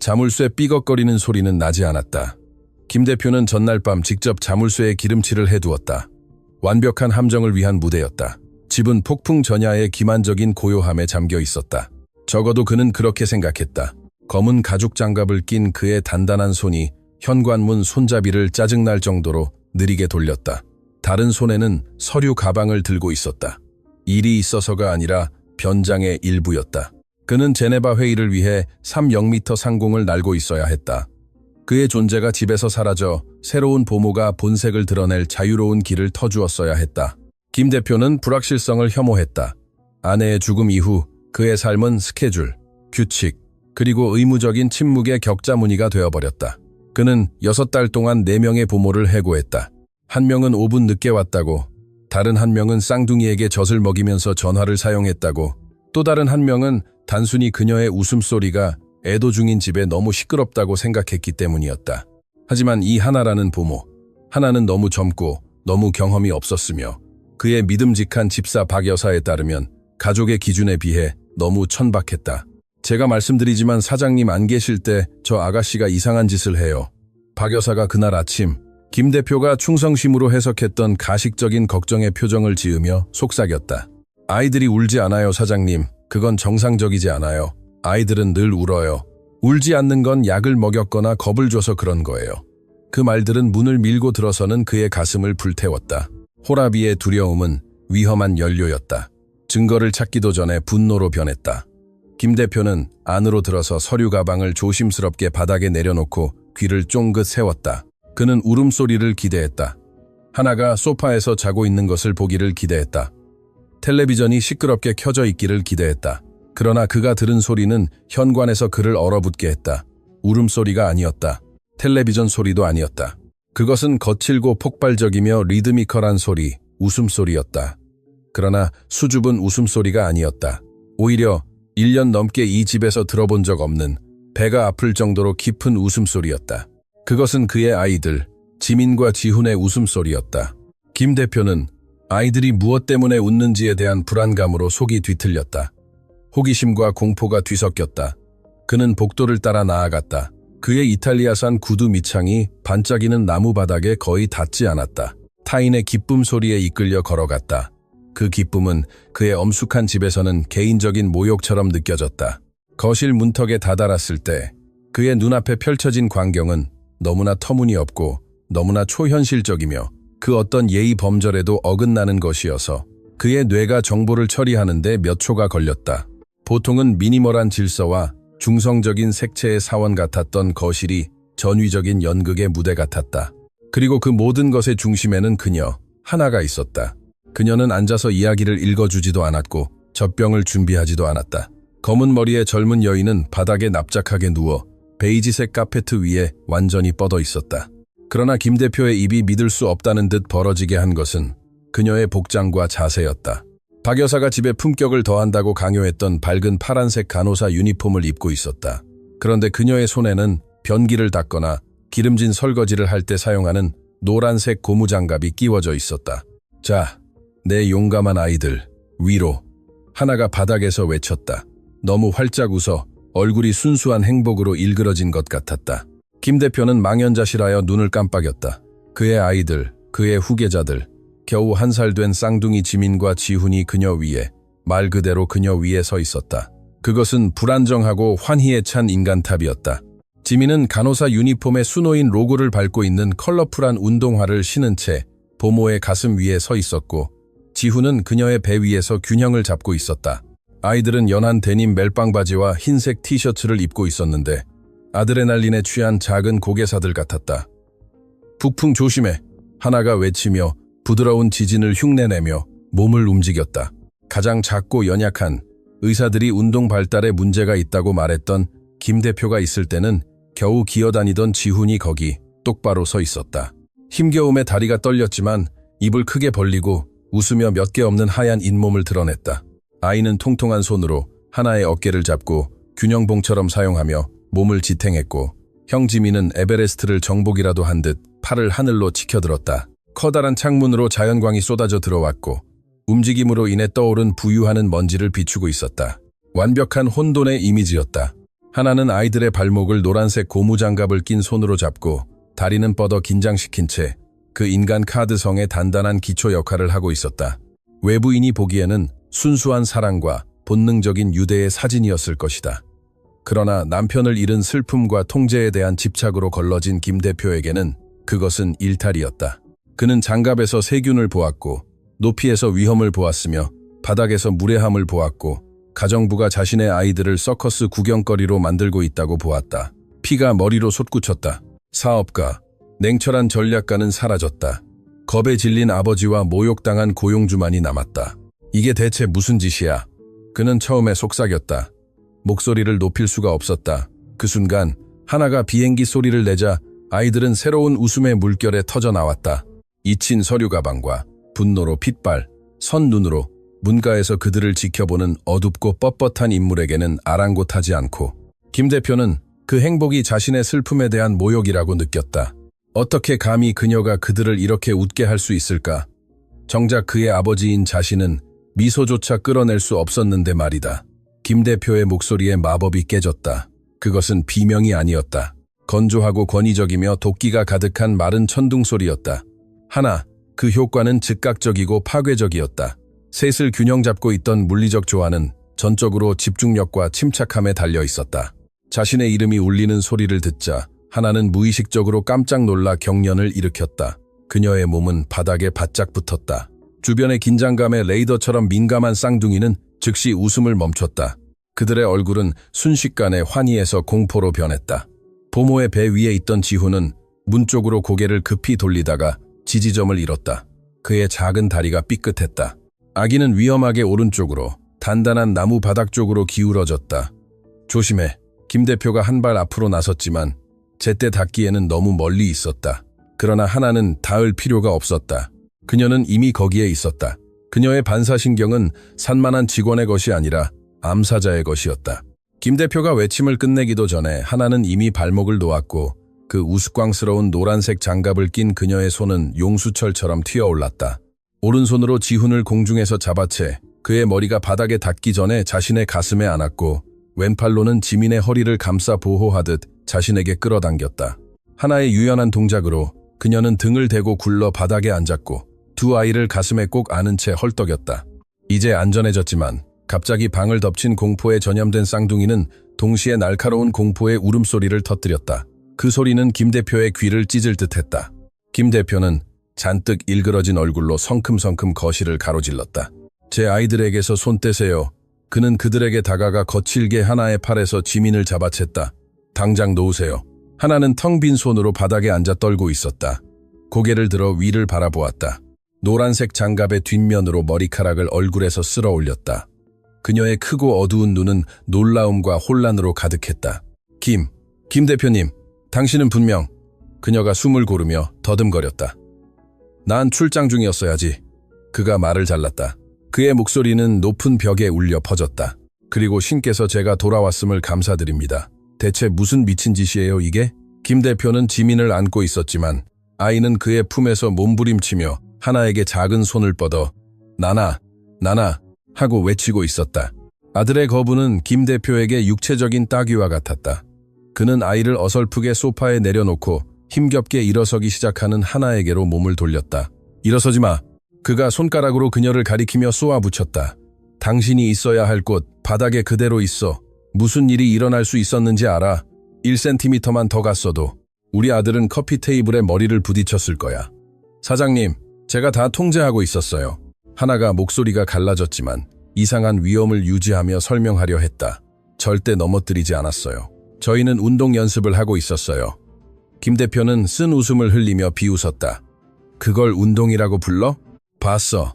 자물쇠 삐걱거리는 소리는 나지 않았다. 김 대표는 전날 밤 직접 자물쇠에 기름칠을 해두었다. 완벽한 함정을 위한 무대였다. 집은 폭풍 전야의 기만적인 고요함에 잠겨 있었다. 적어도 그는 그렇게 생각했다. 검은 가죽 장갑을 낀 그의 단단한 손이 현관문 손잡이를 짜증날 정도로 느리게 돌렸다. 다른 손에는 서류 가방을 들고 있었다. 일이 있어서가 아니라 변장의 일부였다. 그는 제네바 회의를 위해 30m 상공을 날고 있어야 했다. 그의 존재가 집에서 사라져 새로운 보모가 본색을 드러낼 자유로운 길을 터주었어야 했다. 김 대표는 불확실성을 혐오했다. 아내의 죽음 이후 그의 삶은 스케줄, 규칙, 그리고 의무적인 침묵의 격자무늬가 되어버렸다. 그는 6달 동안 4명의 부모를 해고했다. 한 명은 5분 늦게 왔다고, 다른 한 명은 쌍둥이에게 젖을 먹이면서 전화를 사용했다고, 또 다른 한 명은 단순히 그녀의 웃음소리가 애도 중인 집에 너무 시끄럽다고 생각했기 때문이었다. 하지만 이 하나라는 부모, 하나는 너무 젊고 너무 경험이 없었으며 그의 믿음직한 집사 박 여사에 따르면 가족의 기준에 비해 너무 천박했다. 제가 말씀드리지만 사장님 안 계실 때 저 아가씨가 이상한 짓을 해요. 박 여사가 그날 아침 김 대표가 충성심으로 해석했던 가식적인 걱정의 표정을 지으며 속삭였다. 아이들이 울지 않아요, 사장님. 그건 정상적이지 않아요. 아이들은 늘 울어요. 울지 않는 건 약을 먹였거나 겁을 줘서 그런 거예요. 그 말들은 문을 밀고 들어서는 그의 가슴을 불태웠다. 호라비의 두려움은 위험한 연료였다. 증거를 찾기도 전에 분노로 변했다. 김 대표는 안으로 들어서 서류 가방을 조심스럽게 바닥에 내려놓고 귀를 쫑긋 세웠다. 그는 울음소리를 기대했다. 하나가 소파에서 자고 있는 것을 보기를 기대했다. 텔레비전이 시끄럽게 켜져 있기를 기대했다. 그러나 그가 들은 소리는 현관에서 그를 얼어붙게 했다. 울음소리가 아니었다. 텔레비전 소리도 아니었다. 그것은 거칠고 폭발적이며 리드미컬한 소리, 웃음소리였다. 그러나 수줍은 웃음소리가 아니었다. 오히려 1년 넘게 이 집에서 들어본 적 없는 배가 아플 정도로 깊은 웃음소리였다. 그것은 그의 아이들, 지민과 지훈의 웃음소리였다. 김 대표는 아이들이 무엇 때문에 웃는지에 대한 불안감으로 속이 뒤틀렸다. 호기심과 공포가 뒤섞였다. 그는 복도를 따라 나아갔다. 그의 이탈리아산 구두 밑창이 반짝이는 나무 바닥에 거의 닿지 않았다. 타인의 기쁨 소리에 이끌려 걸어갔다. 그 기쁨은 그의 엄숙한 집에서는 개인적인 모욕처럼 느껴졌다. 거실 문턱에 다다랐을 때 그의 눈앞에 펼쳐진 광경은 너무나 터무니없고 너무나 초현실적이며 그 어떤 예의 범절에도 어긋나는 것이어서 그의 뇌가 정보를 처리하는데 몇 초가 걸렸다. 보통은 미니멀한 질서와 중성적인 색채의 사원 같았던 거실이 전위적인 연극의 무대 같았다. 그리고 그 모든 것의 중심에는 그녀, 하나가 있었다. 그녀는 앉아서 이야기를 읽어주지도 않았고 젖병을 준비하지도 않았다. 검은 머리의 젊은 여인은 바닥에 납작하게 누워 베이지색 카페트 위에 완전히 뻗어 있었다. 그러나 김 대표의 입이 믿을 수 없다는 듯 벌어지게 한 것은 그녀의 복장과 자세였다. 박 여사가 집에 품격을 더한다고 강요했던 밝은 파란색 간호사 유니폼을 입고 있었다. 그런데 그녀의 손에는 변기를 닦거나 기름진 설거지를 할 때 사용하는 노란색 고무장갑이 끼워져 있었다. 자, 내 용감한 아이들, 위로. 하나가 바닥에서 외쳤다. 너무 활짝 웃어 얼굴이 순수한 행복으로 일그러진 것 같았다. 김 대표는 망연자실하여 눈을 깜빡였다. 그의 아이들, 그의 후계자들, 겨우 1살 된 쌍둥이 지민과 지훈이 그녀 위에, 말 그대로 그녀 위에 서 있었다. 그것은 불안정하고 환희에 찬 인간탑이었다. 지민은 간호사 유니폼에 수놓인 로고를 밟고 있는 컬러풀한 운동화를 신은 채 보모의 가슴 위에 서 있었고, 지훈은 그녀의 배 위에서 균형을 잡고 있었다. 아이들은 연한 데님 멜빵 바지와 흰색 티셔츠를 입고 있었는데 아드레날린에 취한 작은 고개사들 같았다. 북풍 조심해. 하나가 외치며 부드러운 지진을 흉내내며 몸을 움직였다. 가장 작고 연약한 의사들이 운동 발달에 문제가 있다고 말했던 김 대표가 있을 때는 겨우 기어다니던 지훈이 거기 똑바로 서 있었다. 힘겨움에 다리가 떨렸지만 입을 크게 벌리고 웃으며 몇 개 없는 하얀 잇몸을 드러냈다. 아이는 통통한 손으로 하나의 어깨를 잡고 균형봉처럼 사용하며 몸을 지탱했고, 형 지민은 에베레스트를 정복이라도 한 듯 팔을 하늘로 치켜들었다. 커다란 창문으로 자연광이 쏟아져 들어왔고 움직임으로 인해 떠오른 부유하는 먼지를 비추고 있었다. 완벽한 혼돈의 이미지였다. 하나는 아이들의 발목을 노란색 고무장갑을 낀 손으로 잡고 다리는 뻗어 긴장시킨 채 그 인간 카드성의 단단한 기초 역할을 하고 있었다. 외부인이 보기에는 순수한 사랑과 본능적인 유대의 사진이었을 것이다. 그러나 남편을 잃은 슬픔과 통제에 대한 집착으로 걸러진 김 대표에게는 그것은 일탈이었다. 그는 장갑에서 세균을 보았고 높이에서 위험을 보았으며 바닥에서 무례함을 보았고 가정부가 자신의 아이들을 서커스 구경거리로 만들고 있다고 보았다. 피가 머리로 솟구쳤다. 사업가, 냉철한 전략가는 사라졌다. 겁에 질린 아버지와 모욕당한 고용주만이 남았다. 이게 대체 무슨 짓이야? 그는 처음에 속삭였다. 목소리를 높일 수가 없었다. 그 순간 하나가 비행기 소리를 내자 아이들은 새로운 웃음의 물결에 터져 나왔다. 잊힌 서류 가방과 분노로 핏발, 선 눈으로 문가에서 그들을 지켜보는 어둡고 뻣뻣한 인물에게는 아랑곳하지 않고 김 대표는 그 행복이 자신의 슬픔에 대한 모욕이라고 느꼈다. 어떻게 감히 그녀가 그들을 이렇게 웃게 할 수 있을까? 정작 그의 아버지인 자신은 미소조차 끌어낼 수 없었는데 말이다. 김 대표의 목소리에 마법이 깨졌다. 그것은 비명이 아니었다. 건조하고 권위적이며 도끼가 가득한 마른 천둥 소리였다. 하나, 그 효과는 즉각적이고 파괴적이었다. 셋을 균형 잡고 있던 물리적 조화는 전적으로 집중력과 침착함에 달려 있었다. 자신의 이름이 울리는 소리를 듣자 하나는 무의식적으로 깜짝 놀라 경련을 일으켰다. 그녀의 몸은 바닥에 바짝 붙었다. 주변의 긴장감에 레이더처럼 민감한 쌍둥이는 즉시 웃음을 멈췄다. 그들의 얼굴은 순식간에 환희에서 공포로 변했다. 보모의 배 위에 있던 지훈은 문 쪽으로 고개를 급히 돌리다가 지지점을 잃었다. 그의 작은 다리가 삐끗했다. 아기는 위험하게 오른쪽으로, 단단한 나무 바닥 쪽으로 기울어졌다. 조심해. 김 대표가 한 발 앞으로 나섰지만 제때 닿기에는 너무 멀리 있었다. 그러나 하나는 닿을 필요가 없었다. 그녀는 이미 거기에 있었다. 그녀의 반사신경은 산만한 직원의 것이 아니라 암사자의 것이었다. 김 대표가 외침을 끝내기도 전에 하나는 이미 발목을 놓았고 그 우스꽝스러운 노란색 장갑을 낀 그녀의 손은 용수철처럼 튀어올랐다. 오른손으로 지훈을 공중에서 잡아채 그의 머리가 바닥에 닿기 전에 자신의 가슴에 안았고 왼팔로는 지민의 허리를 감싸 보호하듯 자신에게 끌어당겼다. 하나의 유연한 동작으로 그녀는 등을 대고 굴러 바닥에 앉았고 두 아이를 가슴에 꼭 안은 채 헐떡였다. 이제 안전해졌지만 갑자기 방을 덮친 공포에 전염된 쌍둥이는 동시에 날카로운 공포의 울음소리를 터뜨렸다. 그 소리는 김 대표의 귀를 찢을 듯했다. 김 대표는 잔뜩 일그러진 얼굴로 성큼성큼 거실을 가로질렀다. 제 아이들에게서 손 떼세요. 그는 그들에게 다가가 거칠게 하나의 팔에서 지민을 잡아챘다. 당장 놓으세요. 하나는 텅 빈 손으로 바닥에 앉아 떨고 있었다. 고개를 들어 위를 바라보았다. 노란색 장갑의 뒷면으로 머리카락을 얼굴에서 쓸어 올렸다. 그녀의 크고 어두운 눈은 놀라움과 혼란으로 가득했다. 김 대표님, 당신은 분명... 그녀가 숨을 고르며 더듬거렸다. 난 출장 중이었어야지. 그가 말을 잘랐다. 그의 목소리는 높은 벽에 울려 퍼졌다. 그리고 신께서 제가 돌아왔음을 감사드립니다. 대체 무슨 미친 짓이에요 이게? 김 대표는 지민을 안고 있었지만 아이는 그의 품에서 몸부림치며 하나에게 작은 손을 뻗어 나나 하고 외치고 있었다. 아들의 거부는 김 대표에게 육체적인 따귀와 같았다. 그는 아이를 어설프게 소파에 내려놓고 힘겹게 일어서기 시작하는 하나에게로 몸을 돌렸다. 일어서지 마. 그가 손가락으로 그녀를 가리키며 쏘아붙였다. 당신이 있어야 할 곳, 바닥에 그대로 있어. 무슨 일이 일어날 수 있었는지 알아. 1cm만 더 갔어도 우리 아들은 커피 테이블에 머리를 부딪혔을 거야. 사장님, 제가 다 통제하고 있었어요. 하나가 목소리가 갈라졌지만 이상한 위험을 유지하며 설명하려 했다. 절대 넘어뜨리지 않았어요. 저희는 운동 연습을 하고 있었어요. 김 대표는 쓴 웃음을 흘리며 비웃었다. 그걸 운동이라고 불러? 봤어.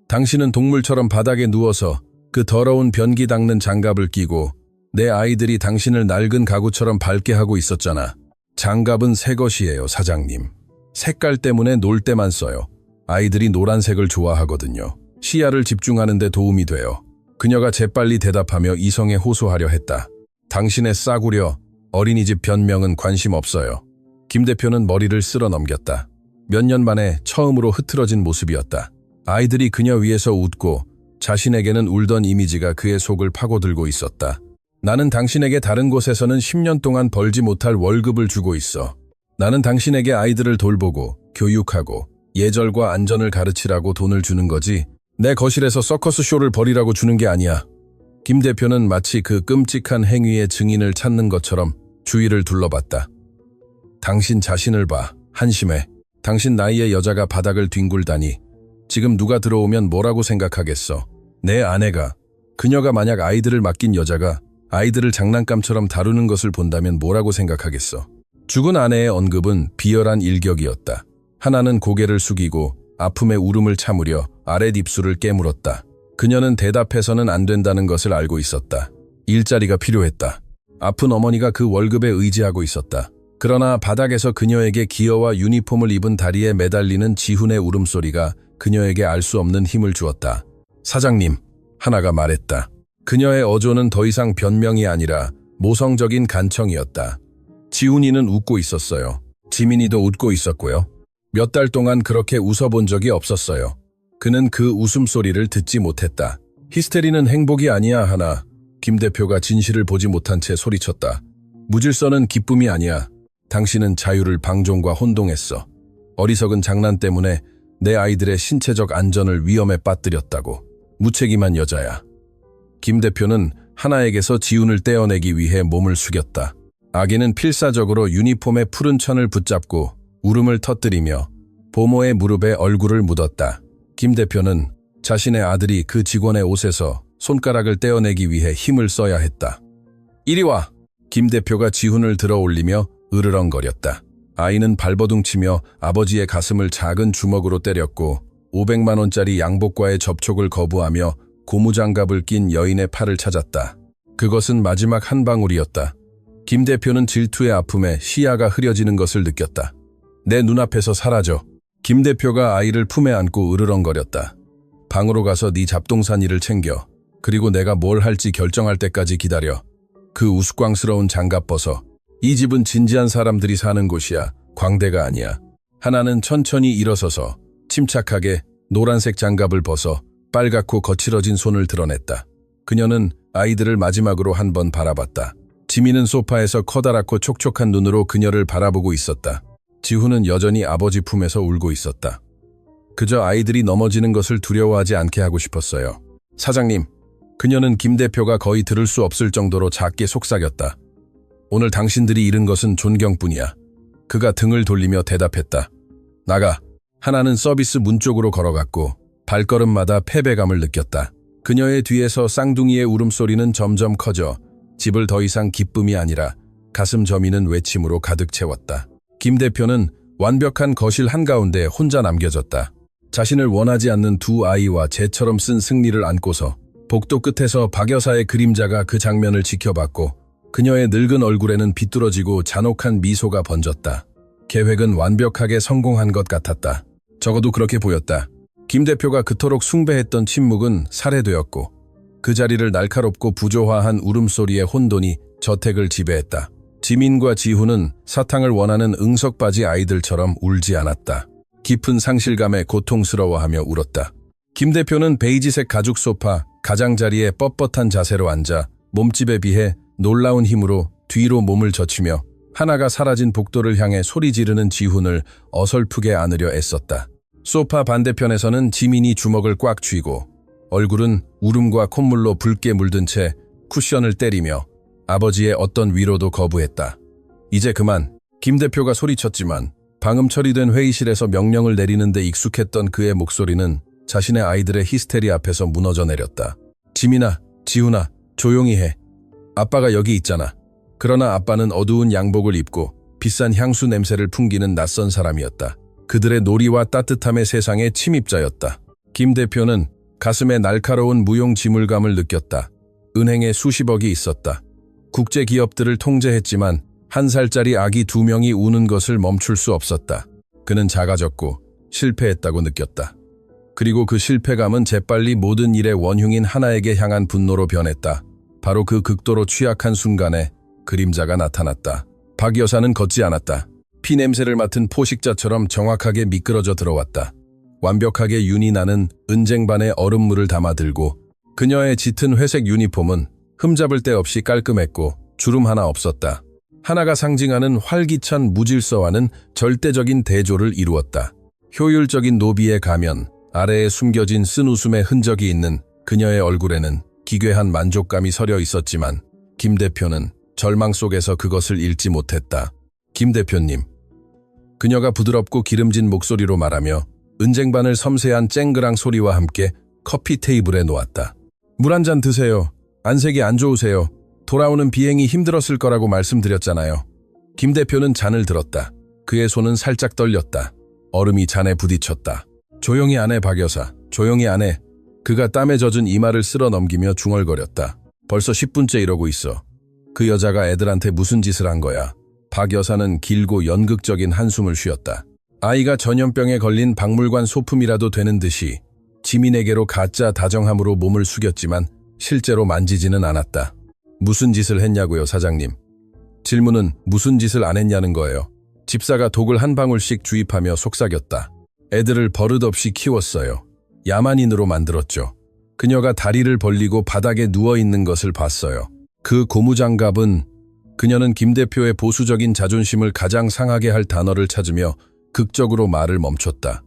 당신은 동물처럼 바닥에 누워서 그 더러운 변기 닦는 장갑을 끼고 내 아이들이 당신을 낡은 가구처럼 밟게 하고 있었잖아. 장갑은 새 것이에요, 사장님. 색깔 때문에 놀 때만 써요. 아이들이 노란색을 좋아하거든요. 시야를 집중하는 데 도움이 돼요. 그녀가 재빨리 대답하며 이성에 호소하려 했다. 당신의 싸구려, 어린이집 변명은 관심 없어요. 김 대표는 머리를 쓸어 넘겼다. 몇 년 만에 처음으로 흐트러진 모습이었다. 아이들이 그녀 위에서 웃고 자신에게는 울던 이미지가 그의 속을 파고들고 있었다. 나는 당신에게 다른 곳에서는 10년 동안 벌지 못할 월급을 주고 있어. 나는 당신에게 아이들을 돌보고 교육하고 예절과 안전을 가르치라고 돈을 주는 거지. 내 거실에서 서커스 쇼를 벌이라고 주는 게 아니야. 김 대표는 마치 그 끔찍한 행위의 증인을 찾는 것처럼 주위를 둘러봤다. 당신 자신을 봐. 한심해. 당신 나이의 여자가 바닥을 뒹굴다니. 지금 누가 들어오면 뭐라고 생각하겠어. 내 아내가, 그녀가 만약 아이들을 맡긴 여자가 아이들을 장난감처럼 다루는 것을 본다면 뭐라고 생각하겠어. 죽은 아내의 언급은 비열한 일격이었다. 하나는 고개를 숙이고 아픔의 울음을 참으려 아랫입술을 깨물었다. 그녀는 대답해서는 안 된다는 것을 알고 있었다. 일자리가 필요했다. 아픈 어머니가 그 월급에 의지하고 있었다. 그러나 바닥에서 그녀에게 기어와 유니폼을 입은 다리에 매달리는 지훈의 울음소리가 그녀에게 알 수 없는 힘을 주었다. 사장님, 하나가 말했다. 그녀의 어조는 더 이상 변명이 아니라 모성적인 간청이었다. 지훈이는 웃고 있었어요. 지민이도 웃고 있었고요. 몇 달 동안 그렇게 웃어본 적이 없었어요. 그는 그 웃음소리를 듣지 못했다. 히스테리는 행복이 아니야, 하나. 김 대표가 진실을 보지 못한 채 소리쳤다. 무질서는 기쁨이 아니야. 당신은 자유를 방종과 혼동했어. 어리석은 장난 때문에 내 아이들의 신체적 안전을 위험에 빠뜨렸다고. 무책임한 여자야. 김 대표는 하나에게서 지훈을 떼어내기 위해 몸을 숙였다. 아기는 필사적으로 유니폼의 푸른 천을 붙잡고 울음을 터뜨리며 보모의 무릎에 얼굴을 묻었다. 김 대표는 자신의 아들이 그 직원의 옷에서 손가락을 떼어내기 위해 힘을 써야 했다. 이리 와! 김 대표가 지훈을 들어 올리며 으르렁거렸다. 아이는 발버둥치며 아버지의 가슴을 작은 주먹으로 때렸고 500만 원짜리 양복과의 접촉을 거부하며 고무장갑을 낀 여인의 팔을 찾았다. 그것은 마지막 한 방울이었다. 김 대표는 질투의 아픔에 시야가 흐려지는 것을 느꼈다. 내 눈앞에서 사라져. 김 대표가 아이를 품에 안고 으르렁거렸다. 방으로 가서 네 잡동사니를 챙겨. 그리고 내가 뭘 할지 결정할 때까지 기다려. 그 우스꽝스러운 장갑 벗어. 이 집은 진지한 사람들이 사는 곳이야. 광대가 아니야. 하나는 천천히 일어서서 침착하게 노란색 장갑을 벗어 빨갛고 거칠어진 손을 드러냈다. 그녀는 아이들을 마지막으로 한 번 바라봤다. 지민은 소파에서 커다랗고 촉촉한 눈으로 그녀를 바라보고 있었다. 지훈은 여전히 아버지 품에서 울고 있었다. 그저 아이들이 넘어지는 것을 두려워하지 않게 하고 싶었어요. 사장님, 그녀는 김 대표가 거의 들을 수 없을 정도로 작게 속삭였다. 오늘 당신들이 잃은 것은 존경뿐이야. 그가 등을 돌리며 대답했다. 나가. 하나는 서비스 문 쪽으로 걸어갔고 발걸음마다 패배감을 느꼈다. 그녀의 뒤에서 쌍둥이의 울음소리는 점점 커져 집을 더 이상 기쁨이 아니라 가슴 저미는 외침으로 가득 채웠다. 김 대표는 완벽한 거실 한가운데 혼자 남겨졌다. 자신을 원하지 않는 두 아이와 재처럼 쓴 승리를 안고서 복도 끝에서 박 여사의 그림자가 그 장면을 지켜봤고 그녀의 늙은 얼굴에는 비뚤어지고 잔혹한 미소가 번졌다. 계획은 완벽하게 성공한 것 같았다. 적어도 그렇게 보였다. 김 대표가 그토록 숭배했던 침묵은 살해되었고 그 자리를 날카롭고 부조화한 울음소리의 혼돈이 저택을 지배했다. 지민과 지훈은 사탕을 원하는 응석바지 아이들처럼 울지 않았다. 깊은 상실감에 고통스러워하며 울었다. 김 대표는 베이지색 가죽 소파, 가장자리에 뻣뻣한 자세로 앉아 몸집에 비해 놀라운 힘으로 뒤로 몸을 젖히며 하나가 사라진 복도를 향해 소리 지르는 지훈을 어설프게 안으려 애썼다. 소파 반대편에서는 지민이 주먹을 꽉 쥐고 얼굴은 울음과 콧물로 붉게 물든 채 쿠션을 때리며 아버지의 어떤 위로도 거부했다. 이제 그만. 김 대표가 소리쳤지만 방음 처리된 회의실에서 명령을 내리는데 익숙했던 그의 목소리는 자신의 아이들의 히스테리 앞에서 무너져 내렸다. 지민아, 지훈아, 조용히 해. 아빠가 여기 있잖아. 그러나 아빠는 어두운 양복을 입고 비싼 향수 냄새를 풍기는 낯선 사람이었다. 그들의 놀이와 따뜻함의 세상에 침입자였다. 김 대표는 가슴에 날카로운 무용지물감을 느꼈다. 은행에 수십억이 있었다. 국제기업들을 통제했지만 1살짜리 아기 2명이 우는 것을 멈출 수 없었다. 그는 작아졌고 실패했다고 느꼈다. 그리고 그 실패감은 재빨리 모든 일의 원흉인 하나에게 향한 분노로 변했다. 바로 그 극도로 취약한 순간에 그림자가 나타났다. 박 여사는 걷지 않았다. 피 냄새를 맡은 포식자처럼 정확하게 미끄러져 들어왔다. 완벽하게 윤이 나는 은쟁반에 얼음물을 담아 들고 그녀의 짙은 회색 유니폼은 흠잡을 데 없이 깔끔했고 주름 하나 없었다. 하나가 상징하는 활기찬 무질서와는 절대적인 대조를 이루었다. 효율적인 노비의 가면, 아래에 숨겨진 쓴 웃음의 흔적이 있는 그녀의 얼굴에는 기괴한 만족감이 서려 있었지만 김 대표는 절망 속에서 그것을 읽지 못했다. 김 대표님. 그녀가 부드럽고 기름진 목소리로 말하며 은쟁반을 섬세한 쨍그랑 소리와 함께 커피 테이블에 놓았다. 물 한 잔 드세요. 안색이 안 좋으세요. 돌아오는 비행이 힘들었을 거라고 말씀드렸잖아요. 김 대표는 잔을 들었다. 그의 손은 살짝 떨렸다. 얼음이 잔에 부딪혔다. 조용히 안 해, 박 여사. 조용히 안 해. 그가 땀에 젖은 이마를 쓸어 넘기며 중얼거렸다. 벌써 10분째 이러고 있어. 그 여자가 애들한테 무슨 짓을 한 거야. 박 여사는 길고 연극적인 한숨을 쉬었다. 아이가 전염병에 걸린 박물관 소품이라도 되는 듯이 지민에게로 가짜 다정함으로 몸을 숙였지만 실제로 만지지는 않았다. 무슨 짓을 했냐고요, 사장님? 질문은 무슨 짓을 안 했냐는 거예요. 집사가 독을 한 방울씩 주입하며 속삭였다. 애들을 버릇없이 키웠어요. 야만인으로 만들었죠. 그녀가 다리를 벌리고 바닥에 누워있는 것을 봤어요. 그 고무장갑은 그녀는 김 대표의 보수적인 자존심을 가장 상하게 할 단어를 찾으며 극적으로 말을 멈췄다.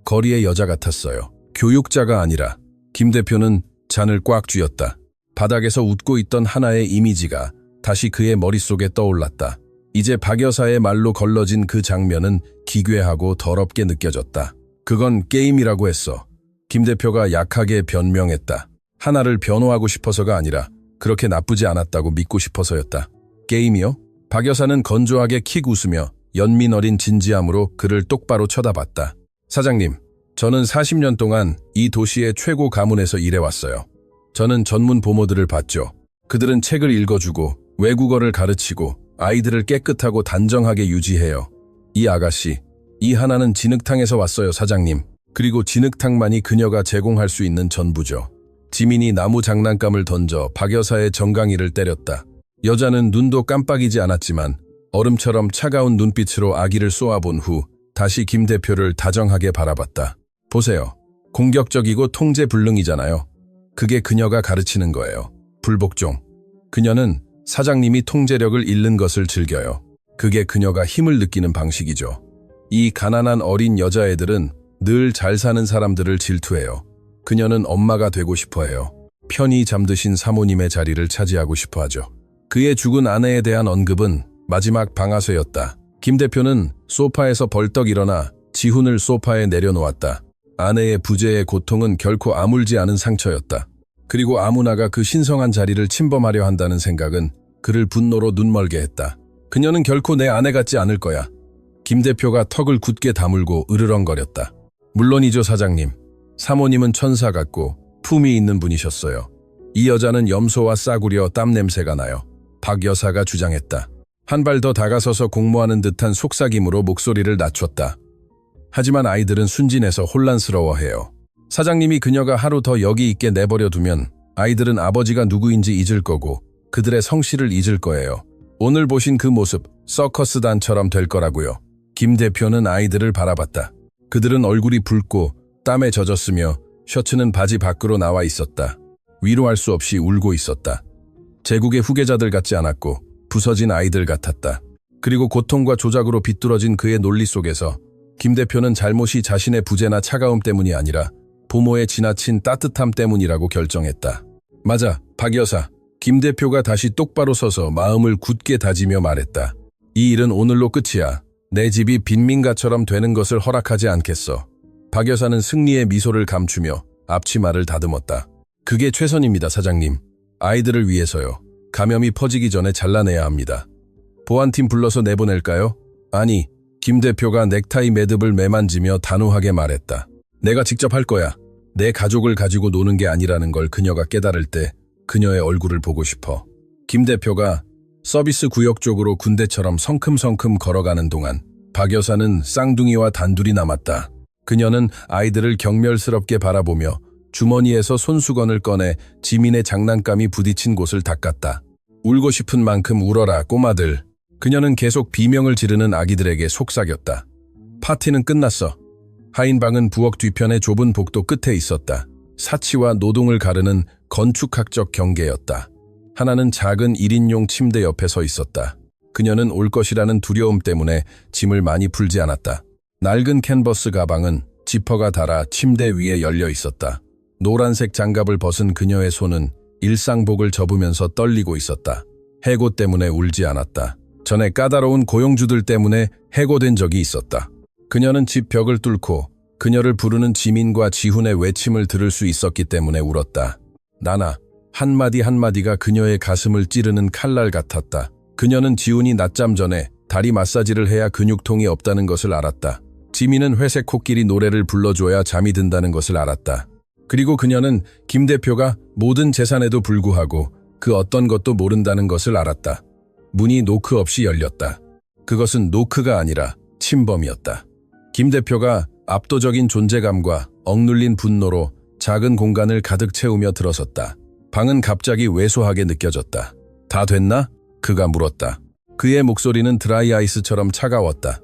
거리의 여자 같았어요. 교육자가 아니라. 김 대표는 잔을 꽉 쥐었다. 바닥에서 웃고 있던 하나의 이미지가 다시 그의 머릿속에 떠올랐다. 이제 박 여사의 말로 걸러진 그 장면은 기괴하고 더럽게 느껴졌다. 그건 게임이라고 했어. 김 대표가 약하게 변명했다. 하나를 변호하고 싶어서가 아니라 그렇게 나쁘지 않았다고 믿고 싶어서였다. 게임이요? 박 여사는 건조하게 킥 웃으며 연민 어린 진지함으로 그를 똑바로 쳐다봤다. 사장님, 저는 40년 동안 이 도시의 최고 가문에서 일해왔어요. 저는 전문 보모들을 봤죠. 그들은 책을 읽어주고 외국어를 가르치고 아이들을 깨끗하고 단정하게 유지해요. 이 아가씨, 이 하나는 진흙탕에서 왔어요, 사장님. 그리고 진흙탕만이 그녀가 제공할 수 있는 전부죠. 지민이 나무 장난감을 던져 박 여사의 정강이를 때렸다. 여자는 눈도 깜빡이지 않았지만 얼음처럼 차가운 눈빛으로 아기를 쏘아본 후 다시 김 대표를 다정하게 바라봤다. 보세요. 공격적이고 통제불능이잖아요. 그게 그녀가 가르치는 거예요. 불복종. 그녀는 사장님이 통제력을 잃는 것을 즐겨요. 그게 그녀가 힘을 느끼는 방식이죠. 이 가난한 어린 여자애들은 늘 잘 사는 사람들을 질투해요. 그녀는 엄마가 되고 싶어해요. 편히 잠드신 사모님의 자리를 차지하고 싶어하죠. 그의 죽은 아내에 대한 언급은 마지막 방아쇠였다. 김 대표는 소파에서 벌떡 일어나 지훈을 소파에 내려놓았다. 아내의 부재의 고통은 결코 아물지 않은 상처였다. 그리고 아무나가 그 신성한 자리를 침범하려 한다는 생각은 그를 분노로 눈멀게 했다. 그녀는 결코 내 아내 같지 않을 거야. 김 대표가 턱을 굳게 다물고 으르렁거렸다. 물론이죠, 사장님. 사모님은 천사 같고 품이 있는 분이셨어요. 이 여자는 염소와 싸구려 땀 냄새가 나요. 박 여사가 주장했다. 한 발 더 다가서서 공모하는 듯한 속삭임으로 목소리를 낮췄다. 하지만 아이들은 순진해서 혼란스러워해요. 사장님이 그녀가 하루 더 여기 있게 내버려 두면 아이들은 아버지가 누구인지 잊을 거고 그들의 성씨를 잊을 거예요. 오늘 보신 그 모습, 서커스단처럼 될 거라고요. 김 대표는 아이들을 바라봤다. 그들은 얼굴이 붉고 땀에 젖었으며 셔츠는 바지 밖으로 나와 있었다. 위로할 수 없이 울고 있었다. 제국의 후계자들 같지 않았고 부서진 아이들 같았다. 그리고 고통과 조작으로 비뚤어진 그의 논리 속에서 김 대표는 잘못이 자신의 부재나 차가움 때문이 아니라 부모의 지나친 따뜻함 때문이라고 결정했다. 맞아, 박 여사. 김 대표가 다시 똑바로 서서 마음을 굳게 다지며 말했다. 이 일은 오늘로 끝이야. 내 집이 빈민가처럼 되는 것을 허락하지 않겠어. 박 여사는 승리의 미소를 감추며 앞치마를 다듬었다. 그게 최선입니다, 사장님. 아이들을 위해서요. 감염이 퍼지기 전에 잘라내야 합니다. 보안팀 불러서 내보낼까요? 아니, 김 대표가 넥타이 매듭을 매만지며 단호하게 말했다. 내가 직접 할 거야. 내 가족을 가지고 노는 게 아니라는 걸 그녀가 깨달을 때 그녀의 얼굴을 보고 싶어. 김 대표가 서비스 구역 쪽으로 군대처럼 성큼성큼 걸어가는 동안 박 여사는 쌍둥이와 단둘이 남았다. 그녀는 아이들을 경멸스럽게 바라보며 주머니에서 손수건을 꺼내 지민의 장난감이 부딪힌 곳을 닦았다. 울고 싶은 만큼 울어라, 꼬마들. 그녀는 계속 비명을 지르는 아기들에게 속삭였다. 파티는 끝났어. 하인방은 부엌 뒤편의 좁은 복도 끝에 있었다. 사치와 노동을 가르는 건축학적 경계였다. 하나는 작은 1인용 침대 옆에 서 있었다. 그녀는 올 것이라는 두려움 때문에 짐을 많이 풀지 않았다. 낡은 캔버스 가방은 지퍼가 달아 침대 위에 열려 있었다. 노란색 장갑을 벗은 그녀의 손은 일상복을 접으면서 떨리고 있었다. 해고 때문에 울지 않았다. 전에 까다로운 고용주들 때문에 해고된 적이 있었다. 그녀는 집 벽을 뚫고 그녀를 부르는 지민과 지훈의 외침을 들을 수 있었기 때문에 울었다. 나나, 한마디 한마디가 그녀의 가슴을 찌르는 칼날 같았다. 그녀는 지훈이 낮잠 전에 다리 마사지를 해야 근육통이 없다는 것을 알았다. 지민은 회색 코끼리 노래를 불러줘야 잠이 든다는 것을 알았다. 그리고 그녀는 김 대표가 모든 재산에도 불구하고 그 어떤 것도 모른다는 것을 알았다. 문이 노크 없이 열렸다. 그것은 노크가 아니라 침범이었다. 김 대표가 압도적인 존재감과 억눌린 분노로 작은 공간을 가득 채우며 들어섰다. 방은 갑자기 왜소하게 느껴졌다. 다 됐나? 그가 물었다. 그의 목소리는 드라이 아이스처럼 차가웠다.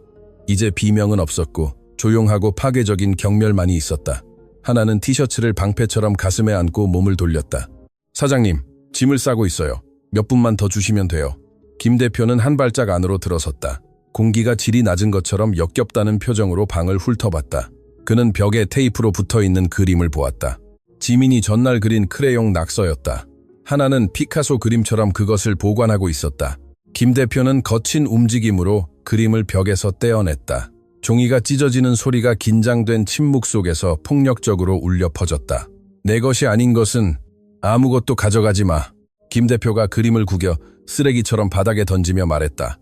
이제 비명은 없었고 조용하고 파괴적인 경멸만이 있었다. 하나는 티셔츠를 방패처럼 가슴에 안고 몸을 돌렸다. 사장님, 짐을 싸고 있어요. 몇 분만 더 주시면 돼요. 김 대표는 한 발짝 안으로 들어섰다. 공기가 질이 낮은 것처럼 역겹다는 표정으로 방을 훑어봤다. 그는 벽에 테이프로 붙어있는 그림을 보았다. 지민이 전날 그린 크레용 낙서였다. 하나는 피카소 그림처럼 그것을 보관하고 있었다. 김 대표는 거친 움직임으로 그림을 벽에서 떼어냈다. 종이가 찢어지는 소리가 긴장된 침묵 속에서 폭력적으로 울려 퍼졌다. 내 것이 아닌 것은 아무것도 가져가지 마. 김 대표가 그림을 구겨 쓰레기처럼 바닥에 던지며 말했다.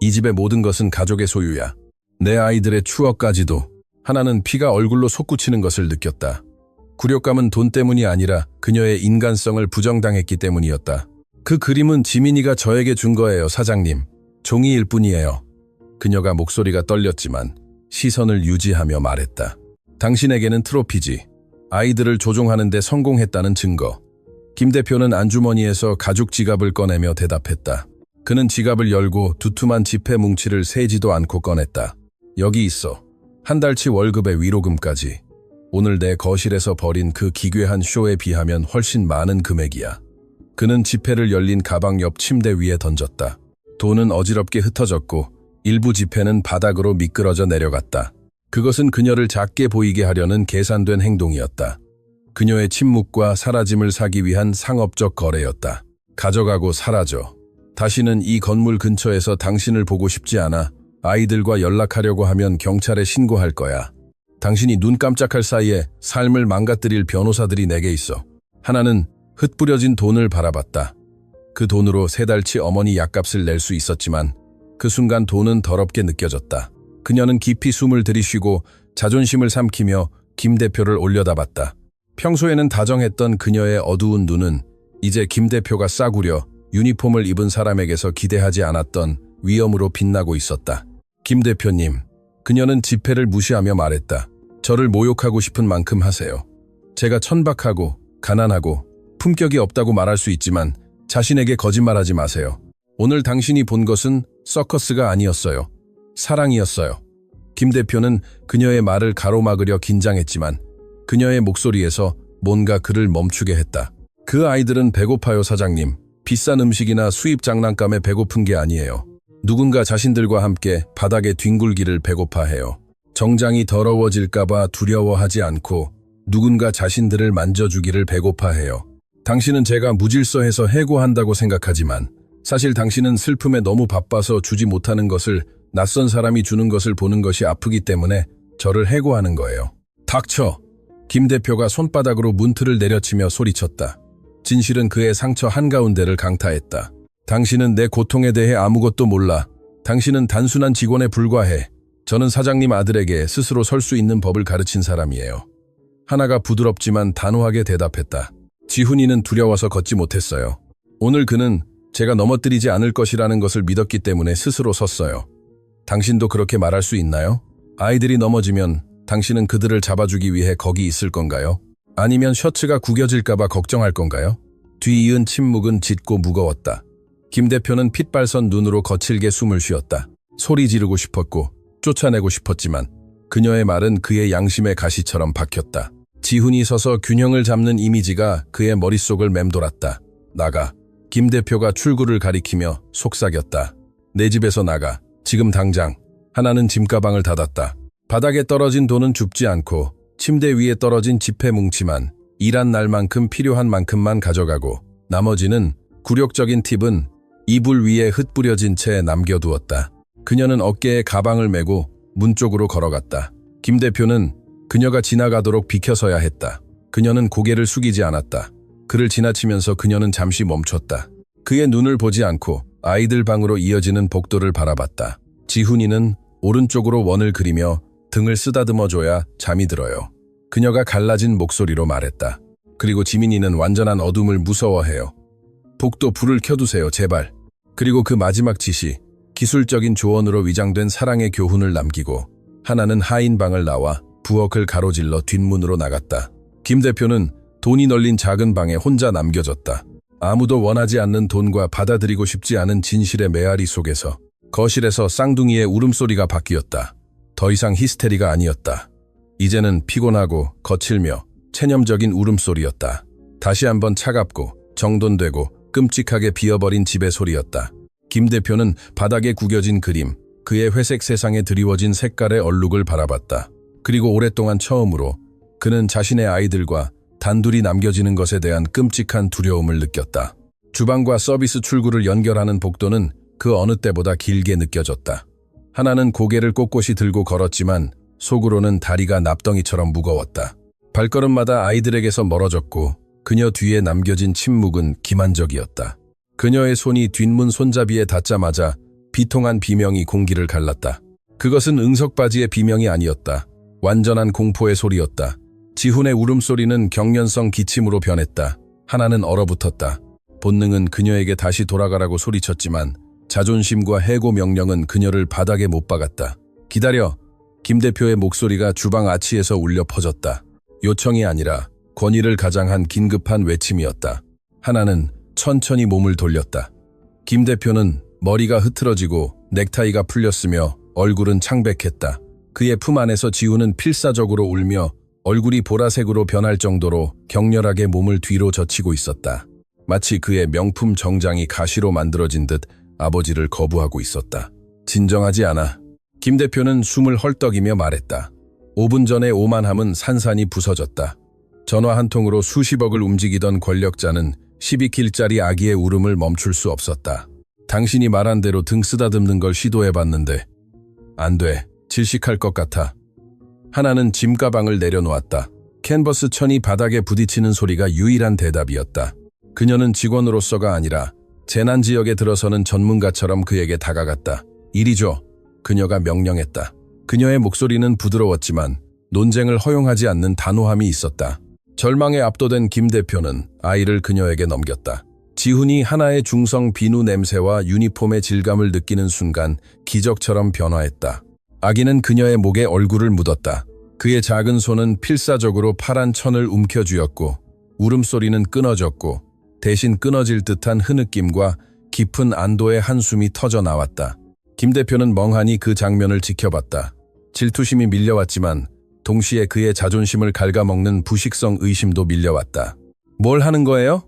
이 집의 모든 것은 가족의 소유야. 내 아이들의 추억까지도. 하나는 피가 얼굴로 솟구치는 것을 느꼈다. 굴욕감은 돈 때문이 아니라 그녀의 인간성을 부정당했기 때문이었다. 그 그림은 지민이가 저에게 준 거예요, 사장님. 종이일 뿐이에요. 그녀가 목소리가 떨렸지만 시선을 유지하며 말했다. 당신에게는 트로피지. 아이들을 조종하는 데 성공했다는 증거. 김 대표는 안주머니에서 가죽 지갑을 꺼내며 대답했다. 그는 지갑을 열고 두툼한 지폐 뭉치를 세지도 않고 꺼냈다. 여기 있어. 한 달치 월급의 위로금까지. 오늘 내 거실에서 벌인 그 기괴한 쇼에 비하면 훨씬 많은 금액이야. 그는 지폐를 열린 가방 옆 침대 위에 던졌다. 돈은 어지럽게 흩어졌고 일부 지폐는 바닥으로 미끄러져 내려갔다. 그것은 그녀를 작게 보이게 하려는 계산된 행동이었다. 그녀의 침묵과 사라짐을 사기 위한 상업적 거래였다. 가져가고 사라져. 다시는 이 건물 근처에서 당신을 보고 싶지 않아. 아이들과 연락하려고 하면 경찰에 신고할 거야. 당신이 눈 깜짝할 사이에 삶을 망가뜨릴 변호사들이 내게 있어. 하나는 흩뿌려진 돈을 바라봤다. 그 돈으로 3달치 어머니 약값을 낼 수 있었지만 그 순간 돈은 더럽게 느껴졌다. 그녀는 깊이 숨을 들이쉬고 자존심을 삼키며 김 대표를 올려다봤다. 평소에는 다정했던 그녀의 어두운 눈은 이제 김 대표가 싸구려 유니폼을 입은 사람에게서 기대하지 않았던 위험으로 빛나고 있었다. 김 대표님, 그녀는 지폐를 무시하며 말했다. 저를 모욕하고 싶은 만큼 하세요. 제가 천박하고 가난하고 품격이 없다고 말할 수 있지만 자신에게 거짓말하지 마세요. 오늘 당신이 본 것은 서커스가 아니었어요. 사랑이었어요. 김 대표는 그녀의 말을 가로막으려 긴장했지만 그녀의 목소리에서 뭔가 그를 멈추게 했다. 그 아이들은 배고파요, 사장님. 비싼 음식이나 수입 장난감에 배고픈 게 아니에요. 누군가 자신들과 함께 바닥에 뒹굴기를 배고파해요. 정장이 더러워질까봐 두려워하지 않고 누군가 자신들을 만져주기를 배고파해요. 당신은 제가 무질서해서 해고한다고 생각하지만 사실 당신은 슬픔에 너무 바빠서 주지 못하는 것을 낯선 사람이 주는 것을 보는 것이 아프기 때문에 저를 해고하는 거예요. 닥쳐! 김 대표가 손바닥으로 문틀을 내려치며 소리쳤다. 진실은 그의 상처 한가운데를 강타했다. 당신은 내 고통에 대해 아무것도 몰라. 당신은 단순한 직원에 불과해. 저는 사장님 아들에게 스스로 설 수 있는 법을 가르친 사람이에요. 하나가 부드럽지만 단호하게 대답했다. 지훈이는 두려워서 걷지 못했어요. 오늘 그는 제가 넘어뜨리지 않을 것이라는 것을 믿었기 때문에 스스로 섰어요. 당신도 그렇게 말할 수 있나요? 아이들이 넘어지면 당신은 그들을 잡아주기 위해 거기 있을 건가요? 아니면 셔츠가 구겨질까봐 걱정할 건가요? 뒤이은 침묵은 짙고 무거웠다. 김 대표는 핏발선 눈으로 거칠게 숨을 쉬었다. 소리 지르고 싶었고 쫓아내고 싶었지만 그녀의 말은 그의 양심의 가시처럼 박혔다. 지훈이 서서 균형을 잡는 이미지가 그의 머릿속을 맴돌았다. 나가. 김 대표가 출구를 가리키며 속삭였다. 내 집에서 나가. 지금 당장. 하나는 짐가방을 닫았다. 바닥에 떨어진 돈은 줍지 않고 침대 위에 떨어진 지폐 뭉치만 일한 날만큼 필요한 만큼만 가져가고 나머지는 굴욕적인 팁은 이불 위에 흩뿌려진 채 남겨두었다. 그녀는 어깨에 가방을 메고 문 쪽으로 걸어갔다. 김 대표는 그녀가 지나가도록 비켜서야 했다. 그녀는 고개를 숙이지 않았다. 그를 지나치면서 그녀는 잠시 멈췄다. 그의 눈을 보지 않고 아이들 방으로 이어지는 복도를 바라봤다. 지훈이는 오른쪽으로 원을 그리며 등을 쓰다듬어줘야 잠이 들어요. 그녀가 갈라진 목소리로 말했다. 그리고 지민이는 완전한 어둠을 무서워해요. 복도 불을 켜두세요, 제발. 그리고 그 마지막 지시, 기술적인 조언으로 위장된 사랑의 교훈을 남기고 하나는 하인 방을 나와 부엌을 가로질러 뒷문으로 나갔다. 김 대표는 돈이 널린 작은 방에 혼자 남겨졌다. 아무도 원하지 않는 돈과 받아들이고 싶지 않은 진실의 메아리 속에서 거실에서 쌍둥이의 울음소리가 바뀌었다. 더 이상 히스테리가 아니었다. 이제는 피곤하고 거칠며 체념적인 울음소리였다. 다시 한번 차갑고 정돈되고 끔찍하게 비어버린 집의 소리였다. 김 대표는 바닥에 구겨진 그림, 그의 회색 세상에 드리워진 색깔의 얼룩을 바라봤다. 그리고 오랫동안 처음으로 그는 자신의 아이들과 단둘이 남겨지는 것에 대한 끔찍한 두려움을 느꼈다. 주방과 서비스 출구를 연결하는 복도는 그 어느 때보다 길게 느껴졌다. 하나는 고개를 꼿꼿이 들고 걸었지만 속으로는 다리가 납덩이처럼 무거웠다. 발걸음마다 아이들에게서 멀어졌고 그녀 뒤에 남겨진 침묵은 기만적이었다. 그녀의 손이 뒷문 손잡이에 닿자마자 비통한 비명이 공기를 갈랐다. 그것은 응석바지의 비명이 아니었다. 완전한 공포의 소리였다. 지훈의 울음소리는 경련성 기침으로 변했다. 하나는 얼어붙었다. 본능은 그녀에게 다시 돌아가라고 소리쳤지만 자존심과 해고 명령은 그녀를 바닥에 못 박았다. 기다려! 김 대표의 목소리가 주방 아치에서 울려 퍼졌다. 요청이 아니라 권위를 가장한 긴급한 외침이었다. 하나는 천천히 몸을 돌렸다. 김 대표는 머리가 흐트러지고 넥타이가 풀렸으며 얼굴은 창백했다. 그의 품 안에서 지훈은 필사적으로 울며 얼굴이 보라색으로 변할 정도로 격렬하게 몸을 뒤로 젖히고 있었다. 마치 그의 명품 정장이 가시로 만들어진 듯 아버지를 거부하고 있었다. 진정하지 않아. 김 대표는 숨을 헐떡이며 말했다. 5분 전에 오만함은 산산이 부서졌다. 전화 한 통으로 수십억을 움직이던 권력자는 12킬짜리 아기의 울음을 멈출 수 없었다. 당신이 말한 대로 등 쓰다듬는 걸 시도해봤는데 안 돼. 질식할 것 같아. 하나는 짐가방을 내려놓았다. 캔버스 천이 바닥에 부딪히는 소리가 유일한 대답이었다. 그녀는 직원으로서가 아니라 재난지역에 들어서는 전문가처럼 그에게 다가갔다. 이리 줘. 그녀가 명령했다. 그녀의 목소리는 부드러웠지만 논쟁을 허용하지 않는 단호함이 있었다. 절망에 압도된 김 대표는 아이를 그녀에게 넘겼다. 지훈이 하나의 중성 비누 냄새와 유니폼의 질감을 느끼는 순간 기적처럼 변화했다. 아기는 그녀의 목에 얼굴을 묻었다. 그의 작은 손은 필사적으로 파란 천을 움켜쥐었고 울음소리는 끊어졌고 대신 끊어질 듯한 흐느낌과 깊은 안도의 한숨이 터져 나왔다. 김 대표는 멍하니 그 장면을 지켜봤다. 질투심이 밀려왔지만 동시에 그의 자존심을 갉아먹는 부식성 의심도 밀려왔다. 뭘 하는 거예요?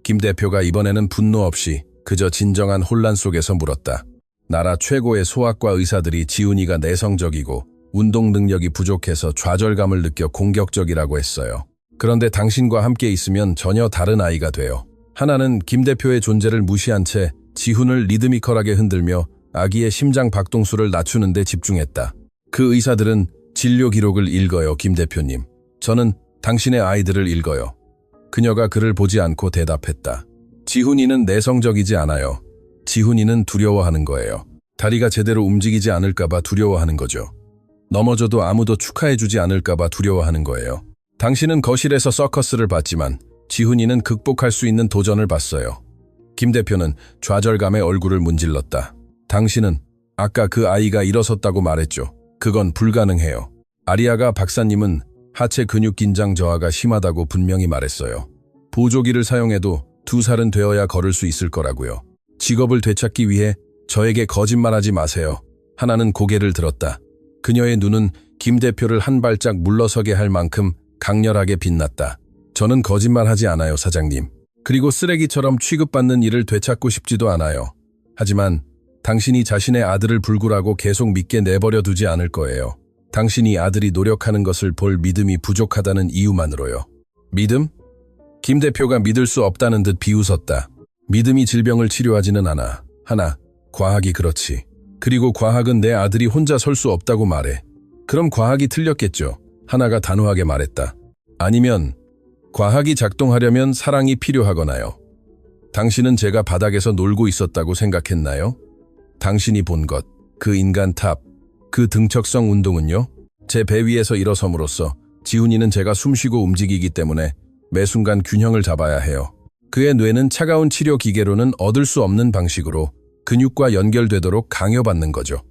김 대표가 이번에는 분노 없이 그저 진정한 혼란 속에서 물었다. 나라 최고의 소아과 의사들이 지훈이가 내성적이고 운동 능력이 부족해서 좌절감을 느껴 공격적이라고 했어요. 그런데 당신과 함께 있으면 전혀 다른 아이가 돼요. 하나는 김 대표의 존재를 무시한 채 지훈을 리드미컬하게 흔들며 아기의 심장 박동수를 낮추는 데 집중했다. 그 의사들은 진료 기록을 읽어요, 김 대표님. 저는 당신의 아이들을 읽어요. 그녀가 그를 보지 않고 대답했다. 지훈이는 내성적이지 않아요. 지훈이는 두려워하는 거예요. 다리가 제대로 움직이지 않을까봐 두려워하는 거죠. 넘어져도 아무도 축하해주지 않을까봐 두려워하는 거예요. 당신은 거실에서 서커스를 봤지만 지훈이는 극복할 수 있는 도전을 봤어요. 김 대표는 좌절감에 얼굴을 문질렀다. 당신은 아까 그 아이가 일어섰다고 말했죠. 그건 불가능해요. 아리아가 박사님은 하체 근육 긴장 저하가 심하다고 분명히 말했어요. 보조기를 사용해도 2살은 되어야 걸을 수 있을 거라고요. 직업을 되찾기 위해 저에게 거짓말하지 마세요. 하나는 고개를 들었다. 그녀의 눈은 김 대표를 한 발짝 물러서게 할 만큼 강렬하게 빛났다. 저는 거짓말하지 않아요, 사장님. 그리고 쓰레기처럼 취급받는 일을 되찾고 싶지도 않아요. 하지만 당신이 자신의 아들을 불굴하고 계속 믿게 내버려 두지 않을 거예요. 당신이 아들이 노력하는 것을 볼 믿음이 부족하다는 이유만으로요. 믿음? 김 대표가 믿을 수 없다는 듯 비웃었다. 믿음이 질병을 치료하지는 않아. 하나, 과학이 그렇지. 그리고 과학은 내 아들이 혼자 설 수 없다고 말해. 그럼 과학이 틀렸겠죠. 하나가 단호하게 말했다. 아니면 과학이 작동하려면 사랑이 필요하거나요. 당신은 제가 바닥에서 놀고 있었다고 생각했나요? 당신이 본 것, 그 인간 탑, 그 등척성 운동은요? 제 배 위에서 일어섬으로써 지훈이는 제가 숨쉬고 움직이기 때문에 매 순간 균형을 잡아야 해요. 그의 뇌는 차가운 치료 기계로는 얻을 수 없는 방식으로 근육과 연결되도록 강요받는 거죠.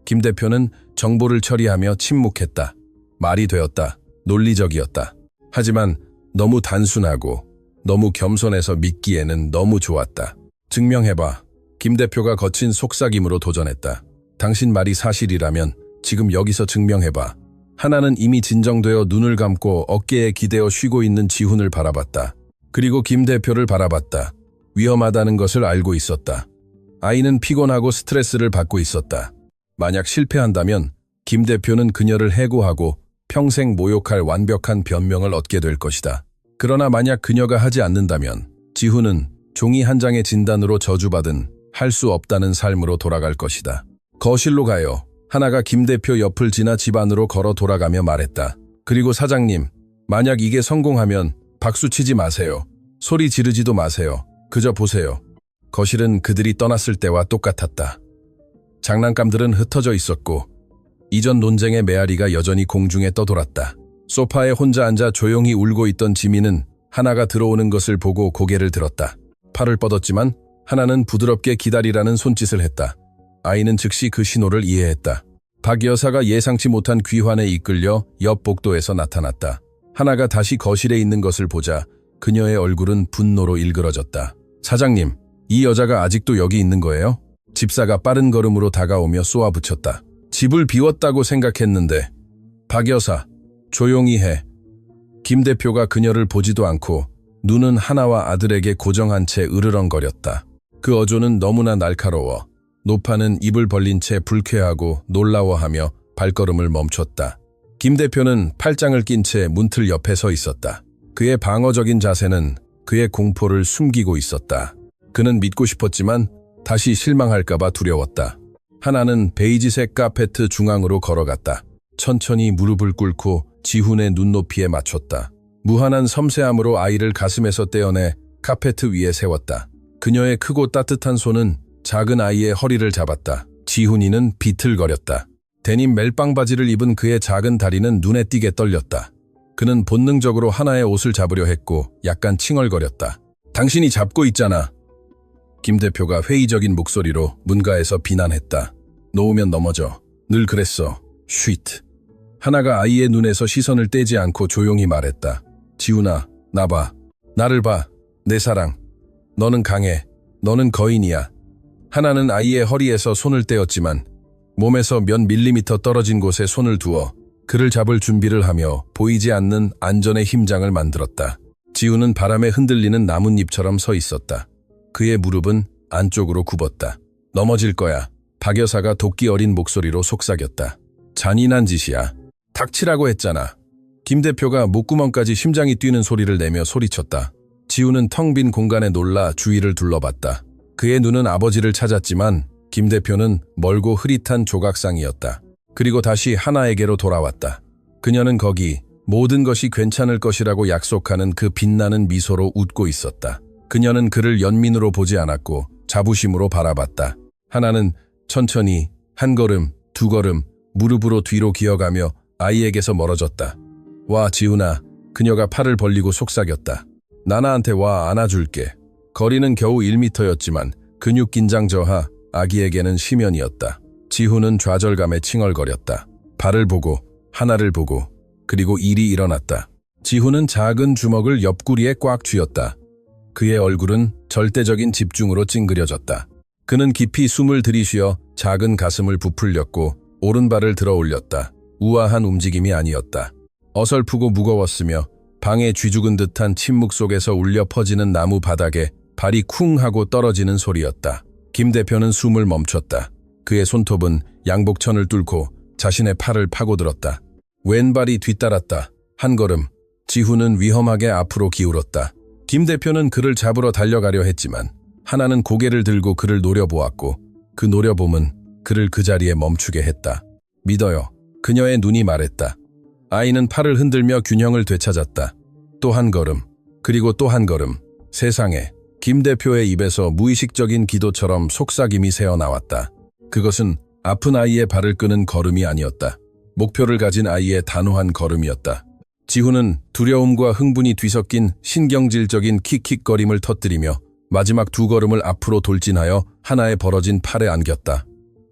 김 대표는 정보를 처리하며 침묵했다. 말이 되었다. 논리적이었다. 하지만 너무 단순하고 너무 겸손해서 믿기에는 너무 좋았다. 증명해봐. 김 대표가 거친 속삭임으로 도전했다. 당신 말이 사실이라면 지금 여기서 증명해봐. 하나는 이미 진정되어 눈을 감고 어깨에 기대어 쉬고 있는 지훈을 바라봤다. 그리고 김 대표를 바라봤다. 위험하다는 것을 알고 있었다. 아이는 피곤하고 스트레스를 받고 있었다. 만약 실패한다면 김 대표는 그녀를 해고하고 평생 모욕할 완벽한 변명을 얻게 될 것이다. 그러나 만약 그녀가 하지 않는다면 지훈은 종이 한 장의 진단으로 저주받은 할 수 없다는 삶으로 돌아갈 것이다. 거실로 가요. 하나가 김 대표 옆을 지나 집 안으로 걸어 돌아가며 말했다. 그리고 사장님, 만약 이게 성공하면 박수치지 마세요. 소리 지르지도 마세요. 그저 보세요. 거실은 그들이 떠났을 때와 똑같았다. 장난감들은 흩어져 있었고 이전 논쟁의 메아리가 여전히 공중에 떠돌았다. 소파에 혼자 앉아 조용히 울고 있던 지민은 하나가 들어오는 것을 보고 고개를 들었다. 팔을 뻗었지만 하나는 부드럽게 기다리라는 손짓을 했다. 아이는 즉시 그 신호를 이해했다. 박 여사가 예상치 못한 귀환에 이끌려 옆 복도에서 나타났다. 하나가 다시 거실에 있는 것을 보자 그녀의 얼굴은 분노로 일그러졌다. 사장님, 이 여자가 아직도 여기 있는 거예요? 집사가 빠른 걸음으로 다가오며 쏘아붙였다. 집을 비웠다고 생각했는데. 박 여사, 조용히 해. 김 대표가 그녀를 보지도 않고 눈은 하나와 아들에게 고정한 채 으르렁거렸다. 그 어조는 너무나 날카로워. 노파는 입을 벌린 채 불쾌하고 놀라워하며 발걸음을 멈췄다. 김 대표는 팔짱을 낀 채 문틀 옆에 서 있었다. 그의 방어적인 자세는 그의 공포를 숨기고 있었다. 그는 믿고 싶었지만 다시 실망할까봐 두려웠다. 하나는 베이지색 카페트 중앙으로 걸어갔다. 천천히 무릎을 꿇고 지훈의 눈높이에 맞췄다. 무한한 섬세함으로 아이를 가슴에서 떼어내 카페트 위에 세웠다. 그녀의 크고 따뜻한 손은 작은 아이의 허리를 잡았다. 지훈이는 비틀거렸다. 데님 멜빵 바지를 입은 그의 작은 다리는 눈에 띄게 떨렸다. 그는 본능적으로 하나의 옷을 잡으려 했고 약간 칭얼거렸다. 당신이 잡고 있잖아. 김 대표가 회의적인 목소리로 문가에서 비난했다. 놓으면 넘어져. 늘 그랬어. 쉿. 하나가 아이의 눈에서 시선을 떼지 않고 조용히 말했다. 지훈아, 나 봐. 나를 봐. 내 사랑. 너는 강해. 너는 거인이야. 하나는 아이의 허리에서 손을 떼었지만 몸에서 몇 밀리미터 떨어진 곳에 손을 두어 그를 잡을 준비를 하며 보이지 않는 안전의 힘장을 만들었다. 지훈은 바람에 흔들리는 나뭇잎처럼 서 있었다. 그의 무릎은 안쪽으로 굽었다. 넘어질 거야. 박 여사가 도끼 어린 목소리로 속삭였다. 잔인한 짓이야. 닥치라고 했잖아. 김 대표가 목구멍까지 심장이 뛰는 소리를 내며 소리쳤다. 지훈은 텅 빈 공간에 놀라 주위를 둘러봤다. 그의 눈은 아버지를 찾았지만 김 대표는 멀고 흐릿한 조각상이었다. 그리고 다시 하나에게로 돌아왔다. 그녀는 거기 모든 것이 괜찮을 것이라고 약속하는 그 빛나는 미소로 웃고 있었다. 그녀는 그를 연민으로 보지 않았고 자부심으로 바라봤다. 하나는 천천히 한 걸음, 두 걸음 무릎으로 뒤로 기어가며 아이에게서 멀어졌다. 와, 지훈아. 그녀가 팔을 벌리고 속삭였다. 나나한테 와, 안아줄게. 거리는 겨우 1미터였지만 근육 긴장 저하 아기에게는 심연이었다. 지훈은 좌절감에 칭얼거렸다. 발을 보고 하나를 보고 그리고 일이 일어났다. 지훈은 작은 주먹을 옆구리에 꽉 쥐었다. 그의 얼굴은 절대적인 집중으로 찡그려졌다. 그는 깊이 숨을 들이쉬어 작은 가슴을 부풀렸고 오른발을 들어 올렸다. 우아한 움직임이 아니었다. 어설프고 무거웠으며 방에 쥐죽은 듯한 침묵 속에서 울려 퍼지는 나무 바닥에 발이 쿵 하고 떨어지는 소리였다. 김 대표는 숨을 멈췄다. 그의 손톱은 양복천을 뚫고 자신의 팔을 파고들었다. 왼발이 뒤따랐다. 한 걸음. 지훈은 위험하게 앞으로 기울었다. 김 대표는 그를 잡으러 달려가려 했지만 하나는 고개를 들고 그를 노려보았고 그 노려봄은 그를 그 자리에 멈추게 했다. 믿어요. 그녀의 눈이 말했다. 아이는 팔을 흔들며 균형을 되찾았다. 또 한 걸음, 그리고 또 한 걸음. 세상에, 김 대표의 입에서 무의식적인 기도처럼 속삭임이 새어나왔다. 그것은 아픈 아이의 발을 끄는 걸음이 아니었다. 목표를 가진 아이의 단호한 걸음이었다. 지훈은 두려움과 흥분이 뒤섞인 신경질적인 킥킥거림을 터뜨리며 마지막 두 걸음을 앞으로 돌진하여 하나의 벌어진 팔에 안겼다.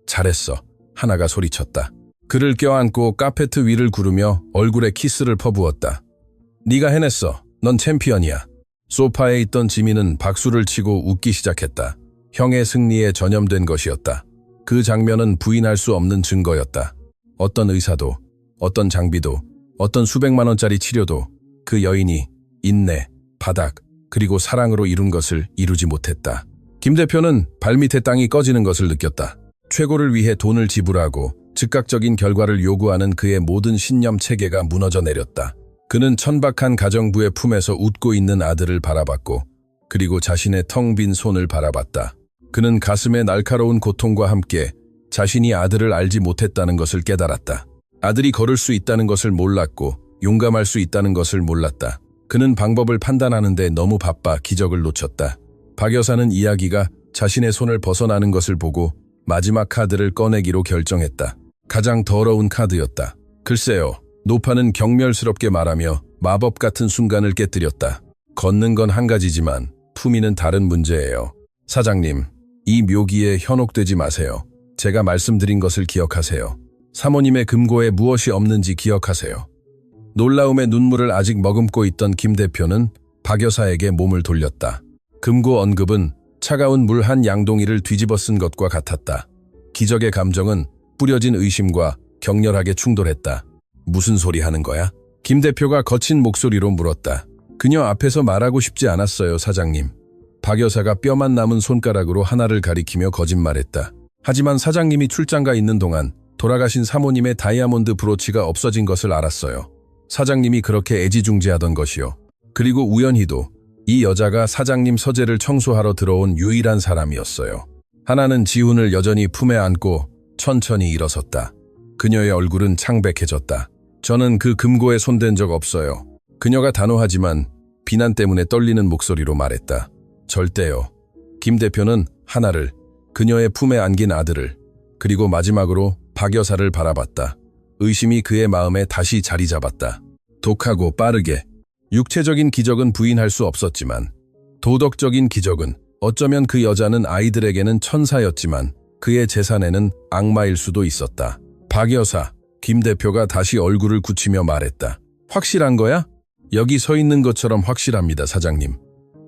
잘했어. 하나가 소리쳤다. 그를 껴안고 카페트 위를 구르며 얼굴에 키스를 퍼부었다. 네가 해냈어. 넌 챔피언이야. 소파에 있던 지민은 박수를 치고 웃기 시작했다. 형의 승리에 전염된 것이었다. 그 장면은 부인할 수 없는 증거였다. 어떤 의사도, 어떤 장비도, 어떤 수백만 원짜리 치료도 그 여인이 인내, 바닥, 그리고 사랑으로 이룬 것을 이루지 못했다. 김 대표는 발밑에 땅이 꺼지는 것을 느꼈다. 최고를 위해 돈을 지불하고 즉각적인 결과를 요구하는 그의 모든 신념 체계가 무너져 내렸다. 그는 천박한 가정부의 품에서 웃고 있는 아들을 바라봤고 그리고 자신의 텅 빈 손을 바라봤다. 그는 가슴에 날카로운 고통과 함께 자신이 아들을 알지 못했다는 것을 깨달았다. 아들이 걸을 수 있다는 것을 몰랐고 용감할 수 있다는 것을 몰랐다. 그는 방법을 판단하는데 너무 바빠 기적을 놓쳤다. 박 여사는 이야기가 자신의 손을 벗어나는 것을 보고 마지막 카드를 꺼내기로 결정했다. 가장 더러운 카드였다. 글쎄요, 노파는 경멸스럽게 말하며 마법 같은 순간을 깨뜨렸다. 걷는 건 한 가지지만 품위는 다른 문제예요. 사장님, 이 묘기에 현혹되지 마세요. 제가 말씀드린 것을 기억하세요. 사모님의 금고에 무엇이 없는지 기억하세요. 놀라움의 눈물을 아직 머금고 있던 김 대표는 박 여사에게 몸을 돌렸다. 금고 언급은 차가운 물 한 양동이를 뒤집어 쓴 것과 같았다. 기적의 감정은 뿌려진 의심과 격렬하게 충돌했다. 무슨 소리 하는 거야? 김 대표가 거친 목소리로 물었다. 그녀 앞에서 말하고 싶지 않았어요, 사장님. 박 여사가 뼈만 남은 손가락으로 하나를 가리키며 거짓말했다. 하지만 사장님이 출장가 있는 동안 돌아가신 사모님의 다이아몬드 브로치가 없어진 것을 알았어요. 사장님이 그렇게 애지중지하던 것이요. 그리고 우연히도 이 여자가 사장님 서재를 청소하러 들어온 유일한 사람이었어요. 하나는 지훈을 여전히 품에 안고 천천히 일어섰다. 그녀의 얼굴은 창백해졌다. 저는 그 금고에 손댄 적 없어요. 그녀가 단호하지만 비난 때문에 떨리는 목소리로 말했다. 절대요. 김 대표는 하나를, 그녀의 품에 안긴 아들을, 그리고 마지막으로 박 여사를 바라봤다. 의심이 그의 마음에 다시 자리 잡았다. 독하고 빠르게. 육체적인 기적은 부인할 수 없었지만 도덕적인 기적은, 어쩌면 그 여자는 아이들에게는 천사였지만 그의 재산에는 악마일 수도 있었다. 박 여사, 김 대표가 다시 얼굴을 굳히며 말했다. 확실한 거야? 여기 서 있는 것처럼 확실합니다, 사장님.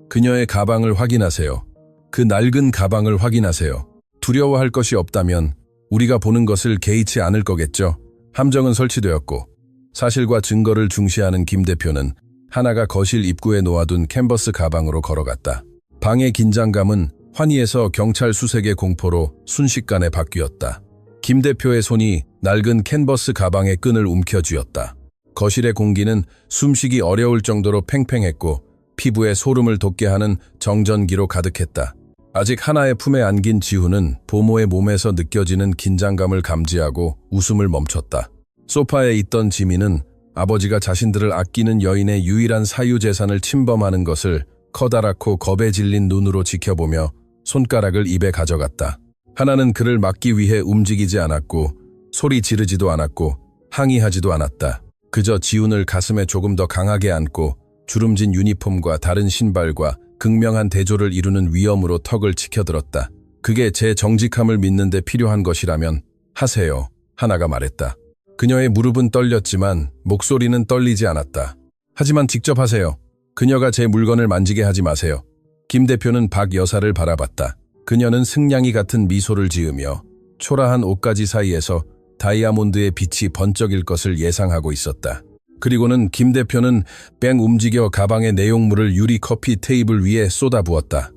그녀의 가방을 확인하세요. 그 낡은 가방을 확인하세요. 두려워할 것이 없다면 우리가 보는 것을 개의치 않을 거겠죠. 함정은 설치되었고 사실과 증거를 중시하는 김 대표는 하나가 거실 입구에 놓아둔 캔버스 가방으로 걸어갔다. 방의 긴장감은 환희에서 경찰 수색의 공포로 순식간에 바뀌었다. 김 대표의 손이 낡은 캔버스 가방의 끈을 움켜쥐었다. 거실의 공기는 숨쉬기 어려울 정도로 팽팽했고 피부에 소름을 돋게 하는 정전기로 가득했다. 아직 하나의 품에 안긴 지훈은 보모의 몸에서 느껴지는 긴장감을 감지하고 웃음을 멈췄다. 소파에 있던 지민은 아버지가 자신들을 아끼는 여인의 유일한 사유재산을 침범하는 것을 커다랗고 겁에 질린 눈으로 지켜보며 손가락을 입에 가져갔다. 하나는 그를 막기 위해 움직이지 않았고 소리 지르지도 않았고 항의하지도 않았다. 그저 지훈을 가슴에 조금 더 강하게 안고 주름진 유니폼과 다른 신발과 극명한 대조를 이루는 위엄으로 턱을 치켜들었다. 그게 제 정직함을 믿는 데 필요한 것이라면 하세요. 하나가 말했다. 그녀의 무릎은 떨렸지만 목소리는 떨리지 않았다. 하지만 직접 하세요. 그녀가 제 물건을 만지게 하지 마세요. 김 대표는 박 여사를 바라봤다. 그녀는 승냥이 같은 미소를 지으며 초라한 옷가지 사이에서 다이아몬드의 빛이 번쩍일 것을 예상하고 있었다. 그리고는 김 대표는 뺑 움직여 가방의 내용물을 유리 커피 테이블 위에 쏟아부었다.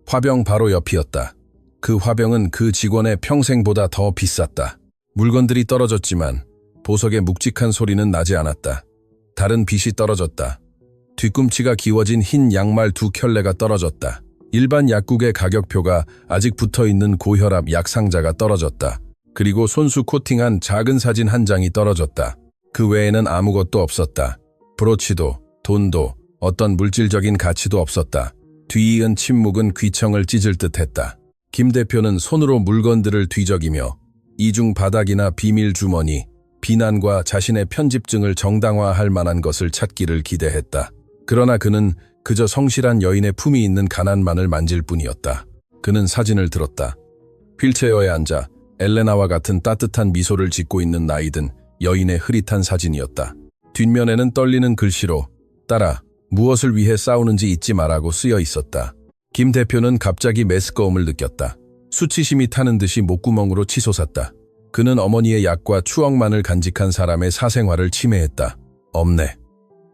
화병 바로 옆이었다. 그 화병은 그 직원의 평생보다 더 비쌌다. 물건들이 떨어졌지만 보석의 묵직한 소리는 나지 않았다. 다른 빛이 떨어졌다. 뒤꿈치가 기워진 흰 양말 2켤레가 떨어졌다. 일반 약국의 가격표가 아직 붙어있는 고혈압 약 상자가 떨어졌다. 그리고 손수 코팅한 작은 사진 한 장이 떨어졌다. 그 외에는 아무것도 없었다. 브로치도, 돈도, 어떤 물질적인 가치도 없었다. 뒤이은 침묵은 귀청을 찢을 듯했다. 김 대표는 손으로 물건들을 뒤적이며 이중 바닥이나 비밀 주머니, 비난과 자신의 편집증을 정당화할 만한 것을 찾기를 기대했다. 그러나 그는 그저 성실한 여인의 품이 있는 가난만을 만질 뿐이었다. 그는 사진을 들었다. 휠체어에 앉아 엘레나와 같은 따뜻한 미소를 짓고 있는 나이든 여인의 흐릿한 사진이었다. 뒷면에는 떨리는 글씨로 "딸아, 무엇을 위해 싸우는지 잊지 마라고 쓰여 있었다. 김 대표는 갑자기 메스꺼움을 느꼈다. 수치심이 타는 듯이 목구멍으로 치솟았다. 그는 어머니의 약과 추억만을 간직한 사람의 사생활을 침해했다. 없네.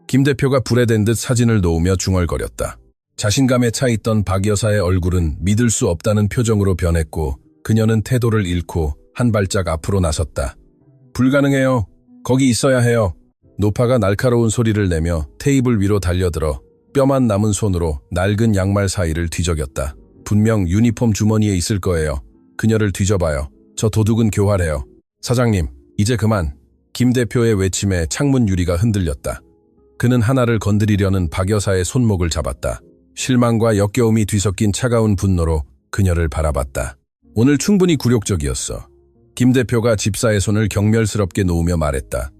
김 대표가 불에 댄 듯 사진을 놓으며 중얼거렸다. 자신감에 차 있던 박 여사의 얼굴은 믿을 수 없다는 표정으로 변했고 그녀는 태도를 잃고 한 발짝 앞으로 나섰다. 불가능해요. 거기 있어야 해요. 노파가 날카로운 소리를 내며 테이블 위로 달려들어 뼈만 남은 손으로 낡은 양말 사이를 뒤적였다. 분명 유니폼 주머니에 있을 거예요. 그녀를 뒤져봐요. 저 도둑은 교활해요. 사장님, 이제 그만. 김 대표의 외침에 창문 유리가 흔들렸다. 그는 하나를 건드리려는 박 여사의 손목을 잡았다. 실망과 역겨움이 뒤섞인 차가운 분노로 그녀를 바라봤다. 오늘 충분히 굴욕적이었어. 김 대표가 집사의 손을 경멸스럽게 놓으며 말했다.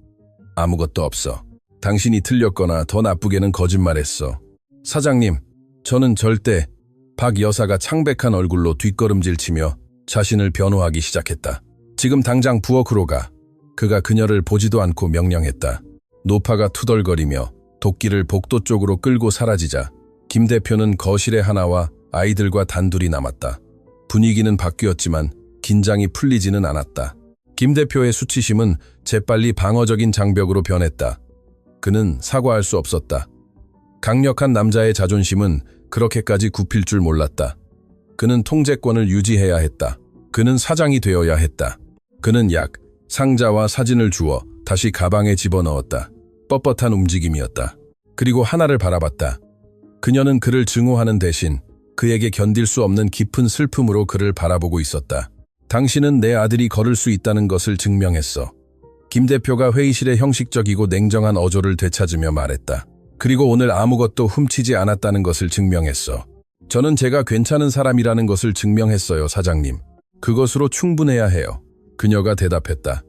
아무것도 없어. 당신이 틀렸거나 더 나쁘게는 거짓말했어. 사장님, 저는 절대... 박 여사가 창백한 얼굴로 뒷걸음질치며 자신을 변호하기 시작했다. 지금 당장 부엌으로 가. 그가 그녀를 보지도 않고 명령했다. 노파가 투덜거리며 도끼를 복도 쪽으로 끌고 사라지자 김 대표는 거실에 하나와 아이들과 단둘이 남았다. 분위기는 바뀌었지만 긴장이 풀리지는 않았다. 김 대표의 수치심은 재빨리 방어적인 장벽으로 변했다. 그는 사과할 수 없었다. 강력한 남자의 자존심은 그렇게까지 굽힐 줄 몰랐다. 그는 통제권을 유지해야 했다. 그는 사장이 되어야 했다. 그는 약, 상자와 사진을 주워 다시 가방에 집어넣었다. 뻣뻣한 움직임이었다. 그리고 하나를 바라봤다. 그녀는 그를 증오하는 대신 그에게 견딜 수 없는 깊은 슬픔으로 그를 바라보고 있었다. 당신은 내 아들이 걸을 수 있다는 것을 증명했어. 김 대표가 회의실의 형식적이고 냉정한 어조를 되찾으며 말했다. 그리고 오늘 아무것도 훔치지 않았다는 것을 증명했어. 저는 제가 괜찮은 사람이라는 것을 증명했어요, 사장님. 그것으로 충분해야 해요. 그녀가 대답했다.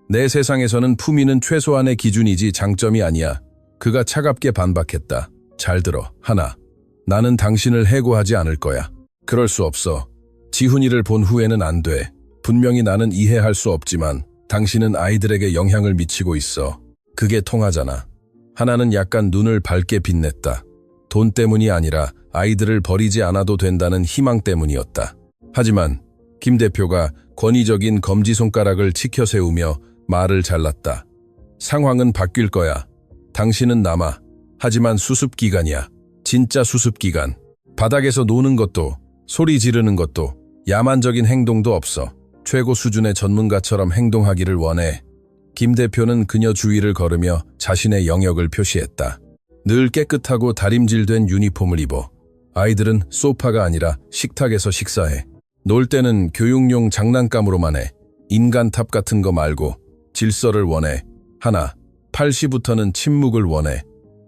내 세상에서는 품위는 최소한의 기준이지 장점이 아니야. 그가 차갑게 반박했다. 잘 들어, 하나. 나는 당신을 해고하지 않을 거야. 그럴 수 없어. 지훈이를 본 후에는 안 돼. 분명히 나는 이해할 수 없지만 당신은 아이들에게 영향을 미치고 있어. 그게 통하잖아. 하나는 약간 눈을 밝게 빛냈다. 돈 때문이 아니라 아이들을 버리지 않아도 된다는 희망 때문이었다. 하지만 김 대표가 권위적인 검지손가락을 치켜 세우며 말을 잘랐다. 상황은 바뀔 거야. 당신은 남아. 하지만 수습기간이야. 진짜 수습기간. 바닥에서 노는 것도, 소리 지르는 것도, 야만적인 행동도 없어. 최고 수준의 전문가처럼 행동하기를 원해. 김 대표는 그녀 주위를 걸으며 자신의 영역을 표시했다. 늘 깨끗하고 다림질된 유니폼을 입어. 아이들은 소파가 아니라 식탁에서 식사해. 놀 때는 교육용 장난감으로만 해. 인간탑 같은 거 말고 질서를 원해. 하나, 8시부터는 침묵을 원해.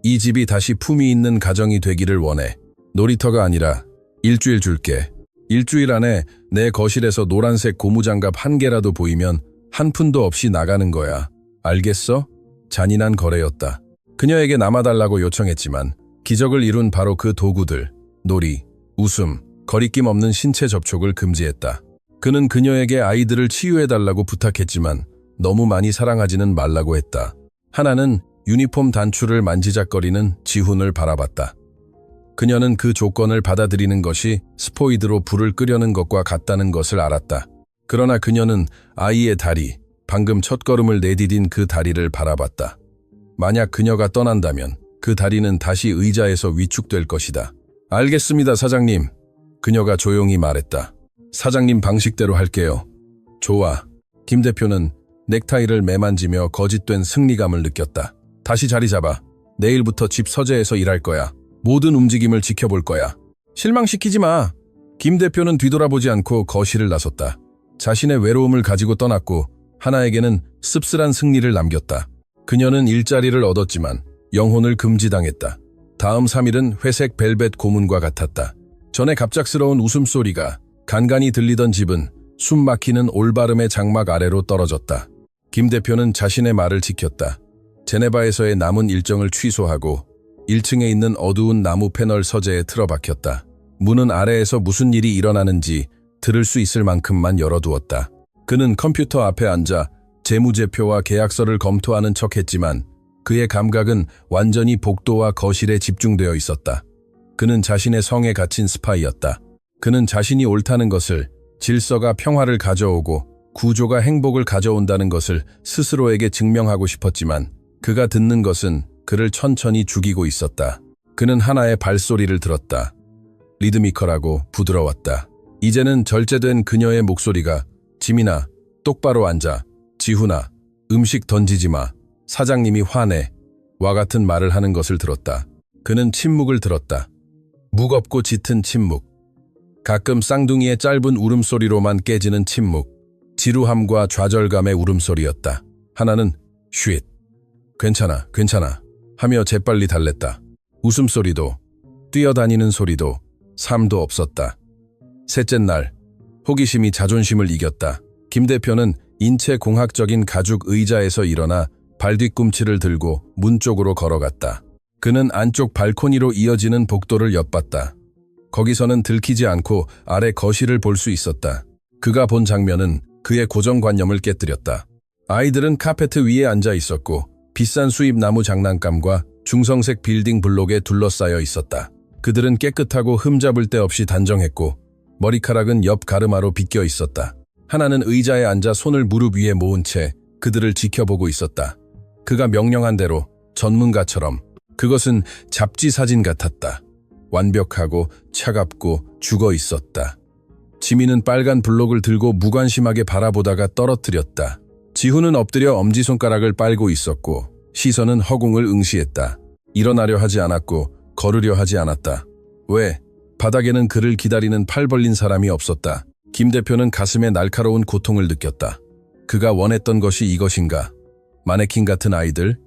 이 집이 다시 품위 있는 가정이 되기를 원해. 놀이터가 아니라 일주일 줄게. 일주일 안에 내 거실에서 노란색 고무장갑 한 개라도 보이면 한 푼도 없이 나가는 거야. 알겠어? 잔인한 거래였다. 그녀에게 남아달라고 요청했지만 기적을 이룬 바로 그 도구들, 놀이, 웃음, 거리낌 없는 신체 접촉을 금지했다. 그는 그녀에게 아이들을 치유해달라고 부탁했지만 너무 많이 사랑하지는 말라고 했다. 하나는 유니폼 단추를 만지작거리는 지훈을 바라봤다. 그녀는 그 조건을 받아들이는 것이 스포이드로 불을 끄려는 것과 같다는 것을 알았다. 그러나 그녀는 아이의 다리, 방금 첫걸음을 내디딘 그 다리를 바라봤다. 만약 그녀가 떠난다면 그 다리는 다시 의자에서 위축될 것이다. 알겠습니다, 사장님. 그녀가 조용히 말했다. 사장님 방식대로 할게요. 좋아. 김 대표는 넥타이를 매만지며 거짓된 승리감을 느꼈다. 다시 자리 잡아. 내일부터 집 서재에서 일할 거야. 모든 움직임을 지켜볼 거야. 실망시키지 마. 김 대표는 뒤돌아보지 않고 거실을 나섰다. 자신의 외로움을 가지고 떠났고 하나에게는 씁쓸한 승리를 남겼다. 그녀는 일자리를 얻었지만 영혼을 금지당했다. 다음 3일은 회색 벨벳 고문과 같았다. 전에 갑작스러운 웃음소리가 간간히 들리던 집은 숨 막히는 올바름의 장막 아래로 떨어졌다. 김 대표는 자신의 말을 지켰다. 제네바에서의 남은 일정을 취소하고 1층에 있는 어두운 나무 패널 서재에 틀어박혔다. 문은 아래에서 무슨 일이 일어나는지 들을 수 있을 만큼만 열어두었다. 그는 컴퓨터 앞에 앉아 재무제표와 계약서를 검토하는 척했지만 그의 감각은 완전히 복도와 거실에 집중되어 있었다. 그는 자신의 성에 갇힌 스파이였다. 그는 자신이 옳다는 것을, 질서가 평화를 가져오고 구조가 행복을 가져온다는 것을 스스로에게 증명하고 싶었지만 그가 듣는 것은 그를 천천히 죽이고 있었다. 그는 하나의 발소리를 들었다. 리드미컬하고 부드러웠다. 이제는 절제된 그녀의 목소리가 지민아, 똑바로 앉아. 지훈아, 음식 던지지 마. 사장님이 화내. 와 같은 말을 하는 것을 들었다. 그는 침묵을 들었다. 무겁고 짙은 침묵. 가끔 쌍둥이의 짧은 울음소리로만 깨지는 침묵. 지루함과 좌절감의 울음소리였다. 하나는 쉿. 괜찮아, 괜찮아 하며 재빨리 달랬다. 웃음소리도, 뛰어다니는 소리도, 삶도 없었다. 셋째 날, 호기심이 자존심을 이겼다. 김 대표는 인체공학적인 가죽 의자에서 일어나 발뒤꿈치를 들고 문 쪽으로 걸어갔다. 그는 안쪽 발코니로 이어지는 복도를 엿봤다. 거기서는 들키지 않고 아래 거실을 볼 수 있었다. 그가 본 장면은 그의 고정관념을 깨뜨렸다. 아이들은 카페트 위에 앉아 있었고 비싼 수입 나무 장난감과 중성색 빌딩 블록에 둘러싸여 있었다. 그들은 깨끗하고 흠잡을 데 없이 단정했고 머리카락은 옆 가르마로 빗겨 있었다. 하나는 의자에 앉아 손을 무릎 위에 모은 채 그들을 지켜보고 있었다. 그가 명령한 대로 전문가처럼. 그것은 잡지 사진 같았다. 완벽하고 차갑고 죽어 있었다. 지민은 빨간 블록을 들고 무관심하게 바라보다가 떨어뜨렸다. 지훈은 엎드려 엄지손가락을 빨고 있었고 시선은 허공을 응시했다. 일어나려 하지 않았고 걸으려 하지 않았다. 왜? 바닥에는 그를 기다리는 팔 벌린 사람이 없었다. 김 대표는 가슴에 날카로운 고통을 느꼈다. 그가 원했던 것이 이것인가? 마네킹 같은 아이들?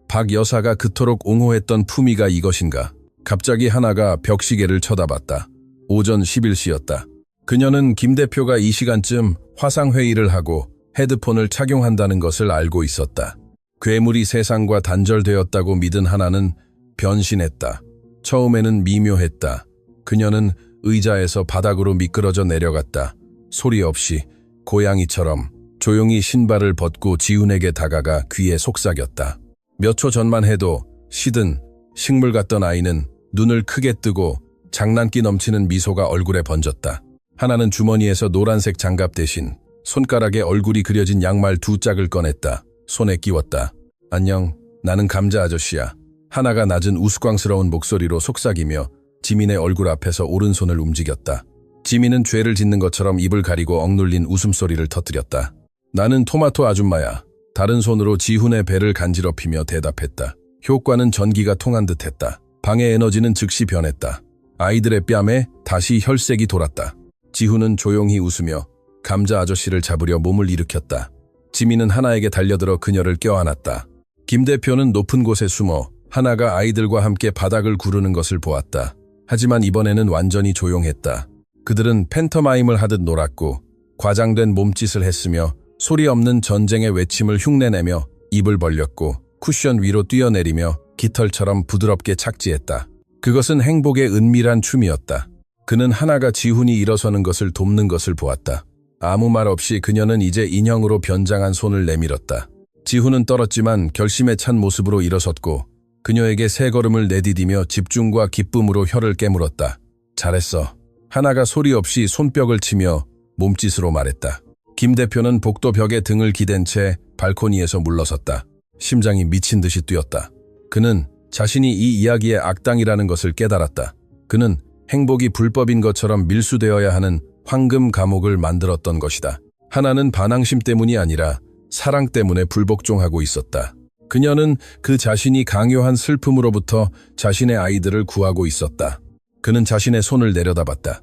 박 여사가 그토록 옹호했던 품위가 이것인가? 갑자기 하나가 벽시계를 쳐다봤다. 오전 10일시였다. 그녀는 김 대표가 이 시간쯤 화상회의를 하고 헤드폰을 착용한다는 것을 알고 있었다. 괴물이 세상과 단절되었다고 믿은 하나는 변신했다. 처음에는 미묘했다. 그녀는 의자에서 바닥으로 미끄러져 내려갔다. 소리 없이 고양이처럼 조용히 신발을 벗고 지훈에게 다가가 귀에 속삭였다. 몇 초 전만 해도 시든 식물 같던 아이는 눈을 크게 뜨고 장난기 넘치는 미소가 얼굴에 번졌다. 하나는 주머니에서 노란색 장갑 대신 손가락에 얼굴이 그려진 양말 2짝을 꺼냈다. 손에 끼웠다. 안녕, 나는 감자 아저씨야. 하나가 낮은 우스꽝스러운 목소리로 속삭이며 지민의 얼굴 앞에서 오른손을 움직였다. 지민은 죄를 짓는 것처럼 입을 가리고 억눌린 웃음소리를 터뜨렸다. 나는 토마토 아줌마야. 다른 손으로 지훈의 배를 간지럽히며 대답했다. 효과는 전기가 통한 듯했다. 방의 에너지는 즉시 변했다. 아이들의 뺨에 다시 혈색이 돌았다. 지훈은 조용히 웃으며 감자 아저씨를 잡으려 몸을 일으켰다. 지민은 하나에게 달려들어 그녀를 껴안았다. 김 대표는 높은 곳에 숨어 하나가 아이들과 함께 바닥을 구르는 것을 보았다. 하지만 이번에는 완전히 조용했다. 그들은 팬터마임을 하듯 놀았고 과장된 몸짓을 했으며 소리 없는 전쟁의 외침을 흉내내며 입을 벌렸고 쿠션 위로 뛰어내리며 깃털처럼 부드럽게 착지했다. 그것은 행복의 은밀한 춤이었다. 그는 하나가 지훈이 일어서는 것을 돕는 것을 보았다. 아무 말 없이 그녀는 이제 인형으로 변장한 손을 내밀었다. 지훈은 떨었지만 결심에 찬 모습으로 일어섰고 그녀에게 세 걸음을 내디디며 집중과 기쁨으로 혀를 깨물었다. 잘했어. 하나가 소리 없이 손뼉을 치며 몸짓으로 말했다. 김 대표는 복도 벽에 등을 기댄 채 발코니에서 물러섰다. 심장이 미친 듯이 뛰었다. 그는 자신이 이 이야기의 악당이라는 것을 깨달았다. 그는 행복이 불법인 것처럼 밀수되어야 하는 황금 감옥을 만들었던 것이다. 하나는 반항심 때문이 아니라 사랑 때문에 불복종하고 있었다. 그녀는 그 자신이 강요한 슬픔으로부터 자신의 아이들을 구하고 있었다. 그는 자신의 손을 내려다봤다.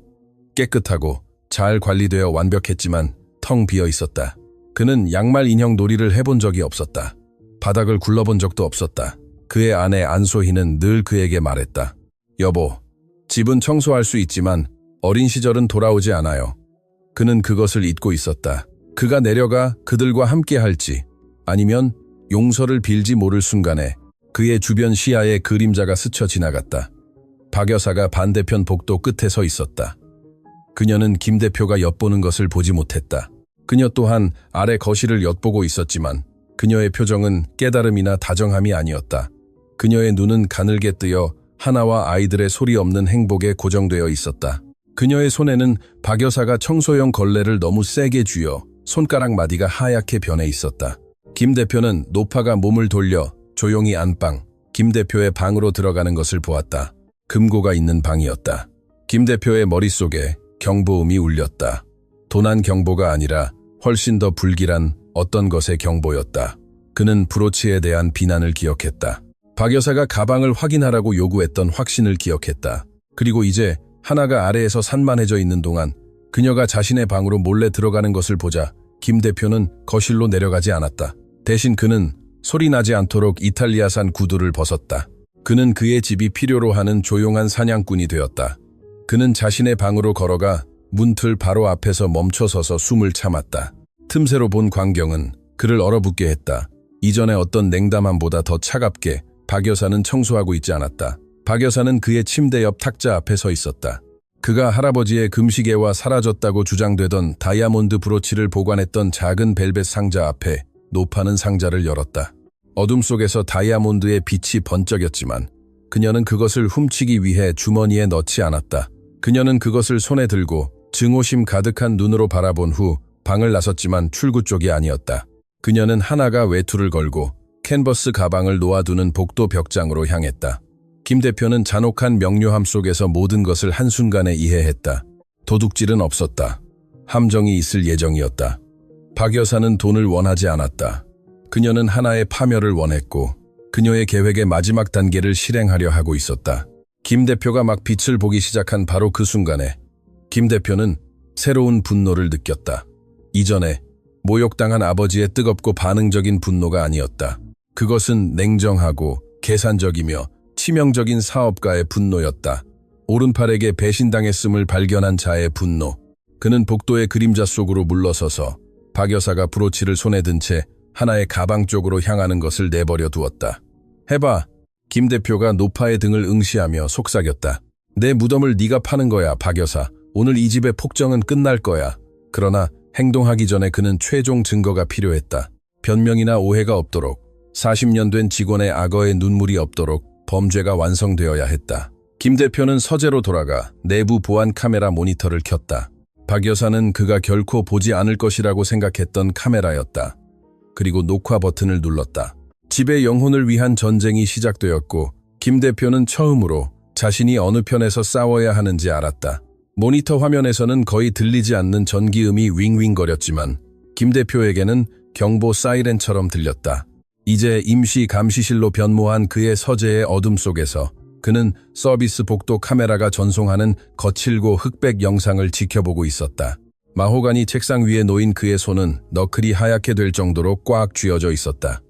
깨끗하고 잘 관리되어 완벽했지만 텅 비어 있었다. 그는 양말 인형 놀이를 해본 적이 없었다. 바닥을 굴러본 적도 없었다. 그의 아내 안소희는 늘 그에게 말했다. 여보, 집은 청소할 수 있지만 어린 시절은 돌아오지 않아요. 그는 그것을 잊고 있었다. 그가 내려가 그들과 함께 할지 아니면 용서를 빌지 모를 순간에 그의 주변 시야에 그림자가 스쳐 지나갔다. 박 여사가 반대편 복도 끝에 서 있었다. 그녀는 김 대표가 엿보는 것을 보지 못했다. 그녀 또한 아래 거실을 엿보고 있었지만 그녀의 표정은 깨달음이나 다정함이 아니었다. 그녀의 눈은 가늘게 뜨여 하나와 아이들의 소리 없는 행복에 고정되어 있었다. 그녀의 손에는 박 여사가 청소용 걸레를 너무 세게 쥐어 손가락 마디가 하얗게 변해 있었다. 김 대표는 노파가 몸을 돌려 조용히 안방, 김 대표의 방으로 들어가는 것을 보았다. 금고가 있는 방이었다. 김 대표의 머릿속에 경보음이 울렸다. 도난 경보가 아니라 훨씬 더 불길한 어떤 것의 경보였다. 그는 브로치에 대한 비난을 기억했다. 박 여사가 가방을 확인하라고 요구했던 확신을 기억했다. 그리고 이제 하나가 아래에서 산만해져 있는 동안 그녀가 자신의 방으로 몰래 들어가는 것을 보자 김 대표는 거실로 내려가지 않았다. 대신 그는 소리 나지 않도록 이탈리아산 구두를 벗었다. 그는 그의 집이 필요로 하는 조용한 사냥꾼이 되었다. 그는 자신의 방으로 걸어가 문틀 바로 앞에서 멈춰서서 숨을 참았다. 틈새로 본 광경은 그를 얼어붙게 했다. 이전의 어떤 냉담함보다 더 차갑게 박 여사는 청소하고 있지 않았다. 박 여사는 그의 침대 옆 탁자 앞에 서 있었다. 그가 할아버지의 금시계와 사라졌다고 주장되던 다이아몬드 브로치를 보관했던 작은 벨벳 상자 앞에 노파는 상자를 열었다. 어둠 속에서 다이아몬드의 빛이 번쩍였지만 그녀는 그것을 훔치기 위해 주머니에 넣지 않았다. 그녀는 그것을 손에 들고 증오심 가득한 눈으로 바라본 후 방을 나섰지만 출구 쪽이 아니었다. 그녀는 하나가 외투를 걸고 캔버스 가방을 놓아두는 복도 벽장으로 향했다. 김 대표는 잔혹한 명료함 속에서 모든 것을 한순간에 이해했다. 도둑질은 없었다. 함정이 있을 예정이었다. 박 여사는 돈을 원하지 않았다. 그녀는 하나의 파멸을 원했고 그녀의 계획의 마지막 단계를 실행하려 하고 있었다. 김 대표가 막 빛을 보기 시작한 바로 그 순간에 김 대표는 새로운 분노를 느꼈다. 이전에 모욕당한 아버지의 뜨겁고 반응적인 분노가 아니었다. 그것은 냉정하고 계산적이며 치명적인 사업가의 분노였다. 오른팔에게 배신당했음을 발견한 자의 분노. 그는 복도의 그림자 속으로 물러서서 박 여사가 브로치를 손에 든 채 하나의 가방 쪽으로 향하는 것을 내버려 두었다. 해봐. 김 대표가 노파의 등을 응시하며 속삭였다. 내 무덤을 네가 파는 거야, 박 여사. 오늘 이 집의 폭정은 끝날 거야. 그러나 행동하기 전에 그는 최종 증거가 필요했다. 변명이나 오해가 없도록, 40년 된 직원의 악어의 눈물이 없도록 범죄가 완성되어야 했다. 김 대표는 서재로 돌아가 내부 보안 카메라 모니터를 켰다. 박 여사는 그가 결코 보지 않을 것이라고 생각했던 카메라였다. 그리고 녹화 버튼을 눌렀다. 집의 영혼을 위한 전쟁이 시작되었고 김 대표는 처음으로 자신이 어느 편에서 싸워야 하는지 알았다. 모니터 화면에서는 거의 들리지 않는 전기음이 윙윙거렸지만 김 대표에게는 경보 사이렌처럼 들렸다. 이제 임시 감시실로 변모한 그의 서재의 어둠 속에서 그는 서비스 복도 카메라가 전송하는 거칠고 흑백 영상을 지켜보고 있었다. 마호가니 책상 위에 놓인 그의 손은 너클이 하얗게 될 정도로 꽉 쥐어져 있었다.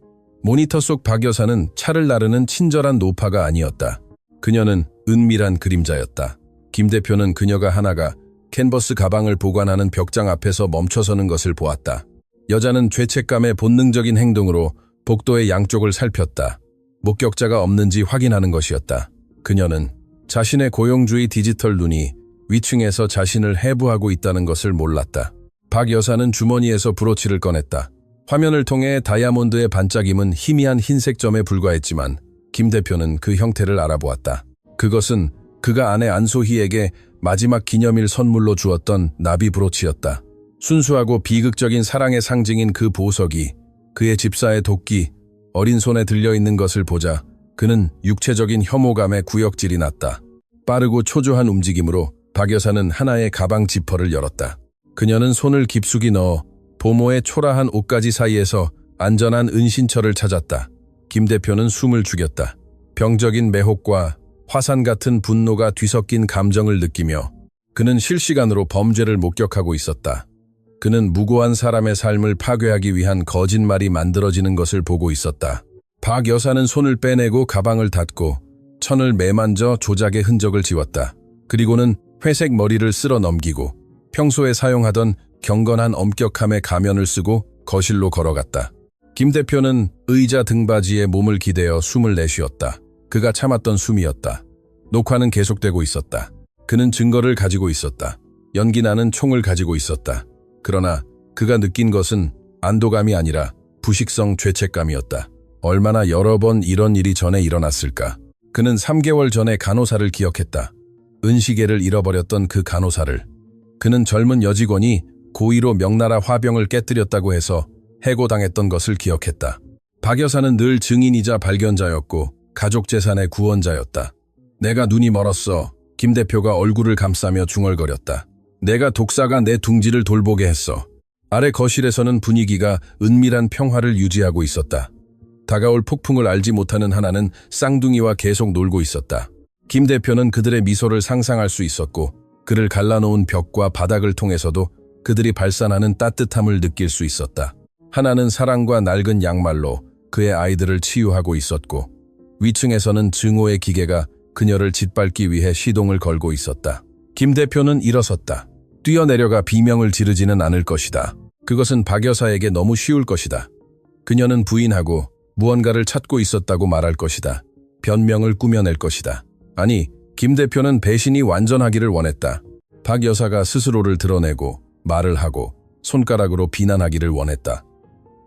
모니터 속 박 여사는 차를 나르는 친절한 노파가 아니었다. 그녀는 은밀한 그림자였다. 김 대표는 그녀가 하나가 캔버스 가방을 보관하는 벽장 앞에서 멈춰서는 것을 보았다. 여자는 죄책감의 본능적인 행동으로 복도의 양쪽을 살폈다. 목격자가 없는지 확인하는 것이었다. 그녀는 자신의 고용주의 디지털 눈이 위층에서 자신을 해부하고 있다는 것을 몰랐다. 박 여사는 주머니에서 브로치를 꺼냈다. 화면을 통해 다이아몬드의 반짝임은 희미한 흰색 점에 불과했지만 김 대표는 그 형태를 알아보았다. 그것은 그가 아내 안소희에게 마지막 기념일 선물로 주었던 나비 브로치였다. 순수하고 비극적인 사랑의 상징인 그 보석이 그의 집사의 도끼, 어린 손에 들려있는 것을 보자 그는 육체적인 혐오감에 구역질이 났다. 빠르고 초조한 움직임으로 박 여사는 하나의 가방 지퍼를 열었다. 그녀는 손을 깊숙이 넣어 보모의 초라한 옷가지 사이에서 안전한 은신처를 찾았다. 김 대표는 숨을 죽였다. 병적인 매혹과 화산 같은 분노가 뒤섞인 감정을 느끼며 그는 실시간으로 범죄를 목격하고 있었다. 그는 무고한 사람의 삶을 파괴하기 위한 거짓말이 만들어지는 것을 보고 있었다. 박 여사는 손을 빼내고 가방을 닫고 천을 매만져 조작의 흔적을 지웠다. 그리고는 회색 머리를 쓸어 넘기고 평소에 사용하던 경건한 엄격함의 가면을 쓰고 거실로 걸어갔다. 김 대표는 의자 등받이에 몸을 기대어 숨을 내쉬었다. 그가 참았던 숨이었다. 녹화는 계속되고 있었다. 그는 증거를 가지고 있었다. 연기 나는 총을 가지고 있었다. 그러나 그가 느낀 것은 안도감이 아니라 부식성 죄책감이었다. 얼마나 여러 번 이런 일이 전에 일어났을까. 그는 3개월 전에 간호사를 기억했다. 은시계를 잃어버렸던 그 간호사를. 그는 젊은 여직원이 고의로 명나라 화병을 깨뜨렸다고 해서 해고당했던 것을 기억했다. 박 여사는 늘 증인이자 발견자였고 가족 재산의 구원자였다. 내가 눈이 멀었어. 김 대표가 얼굴을 감싸며 중얼거렸다. 내가 독사가 내 둥지를 돌보게 했어. 아래 거실에서는 분위기가 은밀한 평화를 유지하고 있었다. 다가올 폭풍을 알지 못하는 하나는 쌍둥이와 계속 놀고 있었다. 김 대표는 그들의 미소를 상상할 수 있었고 그를 갈라놓은 벽과 바닥을 통해서도 그들이 발산하는 따뜻함을 느낄 수 있었다. 하나는 사랑과 낡은 양말로 그의 아이들을 치유하고 있었고 위층에서는 증오의 기계가 그녀를 짓밟기 위해 시동을 걸고 있었다. 김 대표는 일어섰다. 뛰어내려가 비명을 지르지는 않을 것이다. 그것은 박 여사에게 너무 쉬울 것이다. 그녀는 부인하고 무언가를 찾고 있었다고 말할 것이다. 변명을 꾸며낼 것이다. 아니, 김 대표는 배신이 완전하기를 원했다. 박 여사가 스스로를 드러내고 말을 하고 손가락으로 비난하기를 원했다.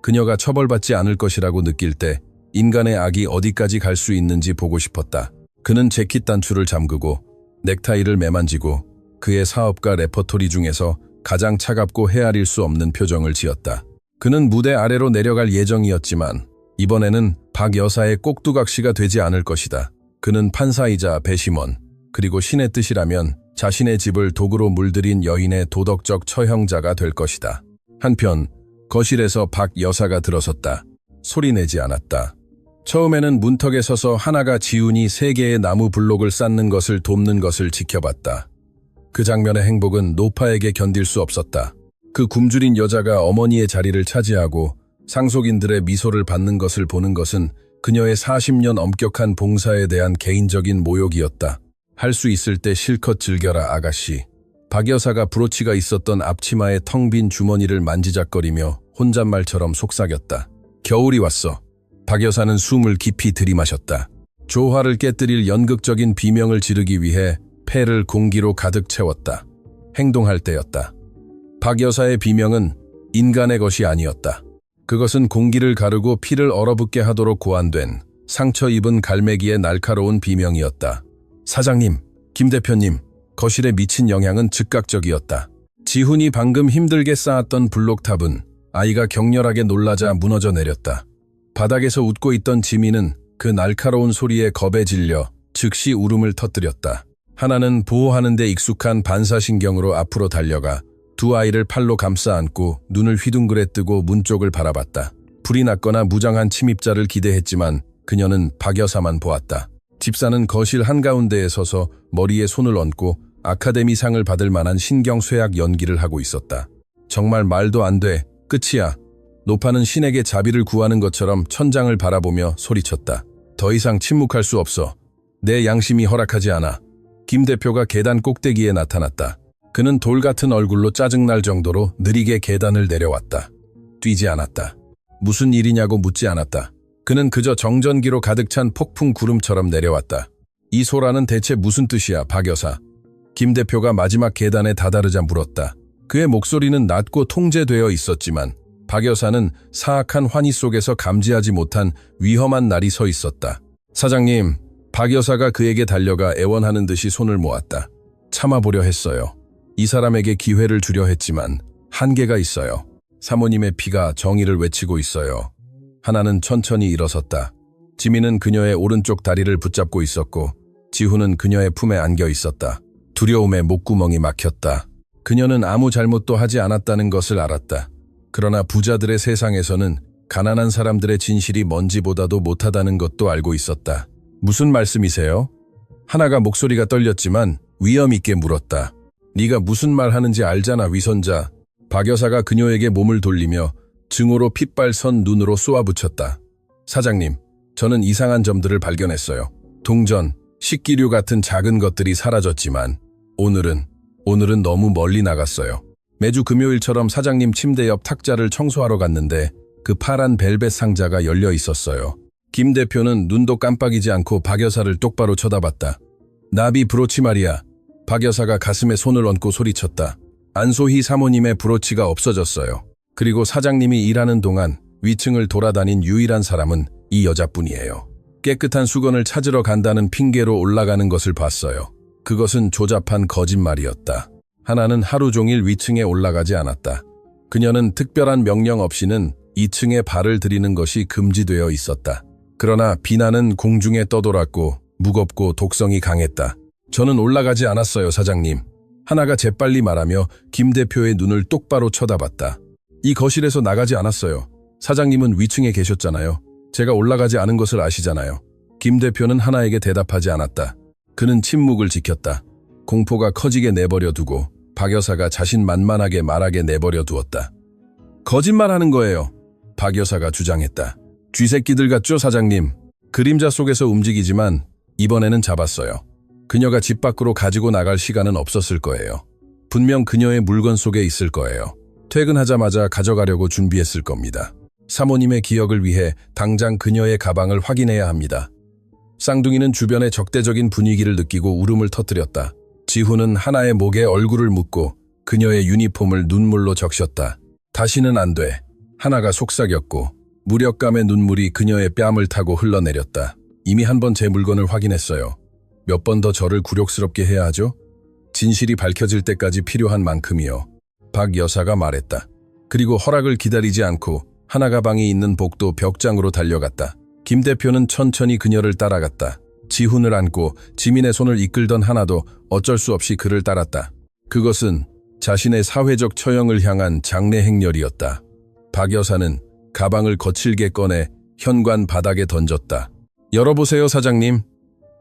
그녀가 처벌받지 않을 것이라고 느낄 때 인간의 악이 어디까지 갈 수 있는지 보고 싶었다. 그는 재킷 단추를 잠그고 넥타이를 매만지고 그의 사업가 레퍼토리 중에서 가장 차갑고 헤아릴 수 없는 표정을 지었다. 그는 무대 아래로 내려갈 예정이었지만 이번에는 박 여사의 꼭두각시가 되지 않을 것이다. 그는 판사이자 배심원, 그리고 신의 뜻이라면 자신의 집을 도구로 물들인 여인의 도덕적 처형자가 될 것이다. 한편 거실에서 박 여사가 들어섰다. 소리내지 않았다. 처음에는 문턱에 서서 하나가 지훈이 3개의 나무 블록을 쌓는 것을 돕는 것을 지켜봤다. 그 장면의 행복은 노파에게 견딜 수 없었다. 그 굶주린 여자가 어머니의 자리를 차지하고 상속인들의 미소를 받는 것을 보는 것은 그녀의 40년 엄격한 봉사에 대한 개인적인 모욕이었다. 할 수 있을 때 실컷 즐겨라, 아가씨. 박 여사가 브로치가 있었던 앞치마의 텅 빈 주머니를 만지작거리며 혼잣말처럼 속삭였다. 겨울이 왔어. 박 여사는 숨을 깊이 들이마셨다. 조화를 깨뜨릴 연극적인 비명을 지르기 위해 폐를 공기로 가득 채웠다. 행동할 때였다. 박 여사의 비명은 인간의 것이 아니었다. 그것은 공기를 가르고 피를 얼어붙게 하도록 고안된 상처 입은 갈매기의 날카로운 비명이었다. 사장님, 김 대표님, 거실에 미친 영향은 즉각적이었다. 지훈이 방금 힘들게 쌓았던 블록탑은 아이가 격렬하게 놀라자 무너져 내렸다. 바닥에서 웃고 있던 지민은 그 날카로운 소리에 겁에 질려 즉시 울음을 터뜨렸다. 하나는 보호하는 데 익숙한 반사신경으로 앞으로 달려가 두 아이를 팔로 감싸 안고 눈을 휘둥그레 뜨고 문 쪽을 바라봤다. 불이 났거나 무장한 침입자를 기대했지만 그녀는 박 여사만 보았다. 집사는 거실 한가운데에 서서 머리에 손을 얹고 아카데미상을 받을 만한 신경쇠약 연기를 하고 있었다. 정말 말도 안 돼. 끝이야. 노파는 신에게 자비를 구하는 것처럼 천장을 바라보며 소리쳤다. 더 이상 침묵할 수 없어. 내 양심이 허락하지 않아. 김 대표가 계단 꼭대기에 나타났다. 그는 돌 같은 얼굴로 짜증날 정도로 느리게 계단을 내려왔다. 뛰지 않았다. 무슨 일이냐고 묻지 않았다. 그는 그저 정전기로 가득 찬 폭풍 구름처럼 내려왔다. 이 소라는 대체 무슨 뜻이야, 박 여사? 김 대표가 마지막 계단에 다다르자 물었다. 그의 목소리는 낮고 통제되어 있었지만 박 여사는 사악한 환희 속에서 감지하지 못한 위험한 날이 서 있었다. 사장님, 박 여사가 그에게 달려가 애원하는 듯이 손을 모았다. 참아보려 했어요. 이 사람에게 기회를 주려 했지만 한계가 있어요. 사모님의 피가 정의를 외치고 있어요. 하나는 천천히 일어섰다. 지민은 그녀의 오른쪽 다리를 붙잡고 있었고 지훈은 그녀의 품에 안겨 있었다. 두려움에 목구멍이 막혔다. 그녀는 아무 잘못도 하지 않았다는 것을 알았다. 그러나 부자들의 세상에서는 가난한 사람들의 진실이 뭔지보다도 못하다는 것도 알고 있었다. 무슨 말씀이세요? 하나가 목소리가 떨렸지만 위험 있게 물었다. 네가 무슨 말 하는지 알잖아, 위선자. 박 여사가 그녀에게 몸을 돌리며 증오로 핏발선 눈으로 쏘아붙였다. 사장님, 저는 이상한 점들을 발견했어요. 동전, 식기류 같은 작은 것들이 사라졌지만 오늘은 너무 멀리 나갔어요. 매주 금요일처럼 사장님 침대 옆 탁자를 청소하러 갔는데 그 파란 벨벳 상자가 열려 있었어요. 김 대표는 눈도 깜빡이지 않고 박 여사를 똑바로 쳐다봤다. 나비 브로치 말이야. 박 여사가 가슴에 손을 얹고 소리쳤다. 안소희 사모님의 브로치가 없어졌어요. 그리고 사장님이 일하는 동안 위층을 돌아다닌 유일한 사람은 이 여자뿐이에요. 깨끗한 수건을 찾으러 간다는 핑계로 올라가는 것을 봤어요. 그것은 조잡한 거짓말이었다. 하나는 하루 종일 위층에 올라가지 않았다. 그녀는 특별한 명령 없이는 2층에 발을 들이는 것이 금지되어 있었다. 그러나 비난은 공중에 떠돌았고 무겁고 독성이 강했다. 저는 올라가지 않았어요, 사장님. 하나가 재빨리 말하며 김 대표의 눈을 똑바로 쳐다봤다. 이 거실에서 나가지 않았어요. 사장님은 위층에 계셨잖아요. 제가 올라가지 않은 것을 아시잖아요. 김 대표는 하나에게 대답하지 않았다. 그는 침묵을 지켰다. 공포가 커지게 내버려 두고 박 여사가 자신만만하게 말하게 내버려 두었다. 거짓말하는 거예요. 박 여사가 주장했다. 쥐새끼들 같죠, 사장님? 그림자 속에서 움직이지만 이번에는 잡았어요. 그녀가 집 밖으로 가지고 나갈 시간은 없었을 거예요. 분명 그녀의 물건 속에 있을 거예요. 퇴근하자마자 가져가려고 준비했을 겁니다. 사모님의 기억을 위해 당장 그녀의 가방을 확인해야 합니다. 쌍둥이는 주변의 적대적인 분위기를 느끼고 울음을 터뜨렸다. 지훈은 하나의 목에 얼굴을 묻고 그녀의 유니폼을 눈물로 적셨다. 다시는 안 돼. 하나가 속삭였고 무력감의 눈물이 그녀의 뺨을 타고 흘러내렸다. 이미 한 번 제 물건을 확인했어요. 몇 번 더 저를 굴욕스럽게 해야 하죠? 진실이 밝혀질 때까지 필요한 만큼이요. 박 여사가 말했다. 그리고 허락을 기다리지 않고 하나 가방이 있는 복도 벽장으로 달려갔다. 김 대표는 천천히 그녀를 따라갔다. 지훈을 안고 지민의 손을 이끌던 하나도 어쩔 수 없이 그를 따랐다. 그것은 자신의 사회적 처형을 향한 장례 행렬이었다. 박 여사는 가방을 거칠게 꺼내 현관 바닥에 던졌다. 열어보세요, 사장님.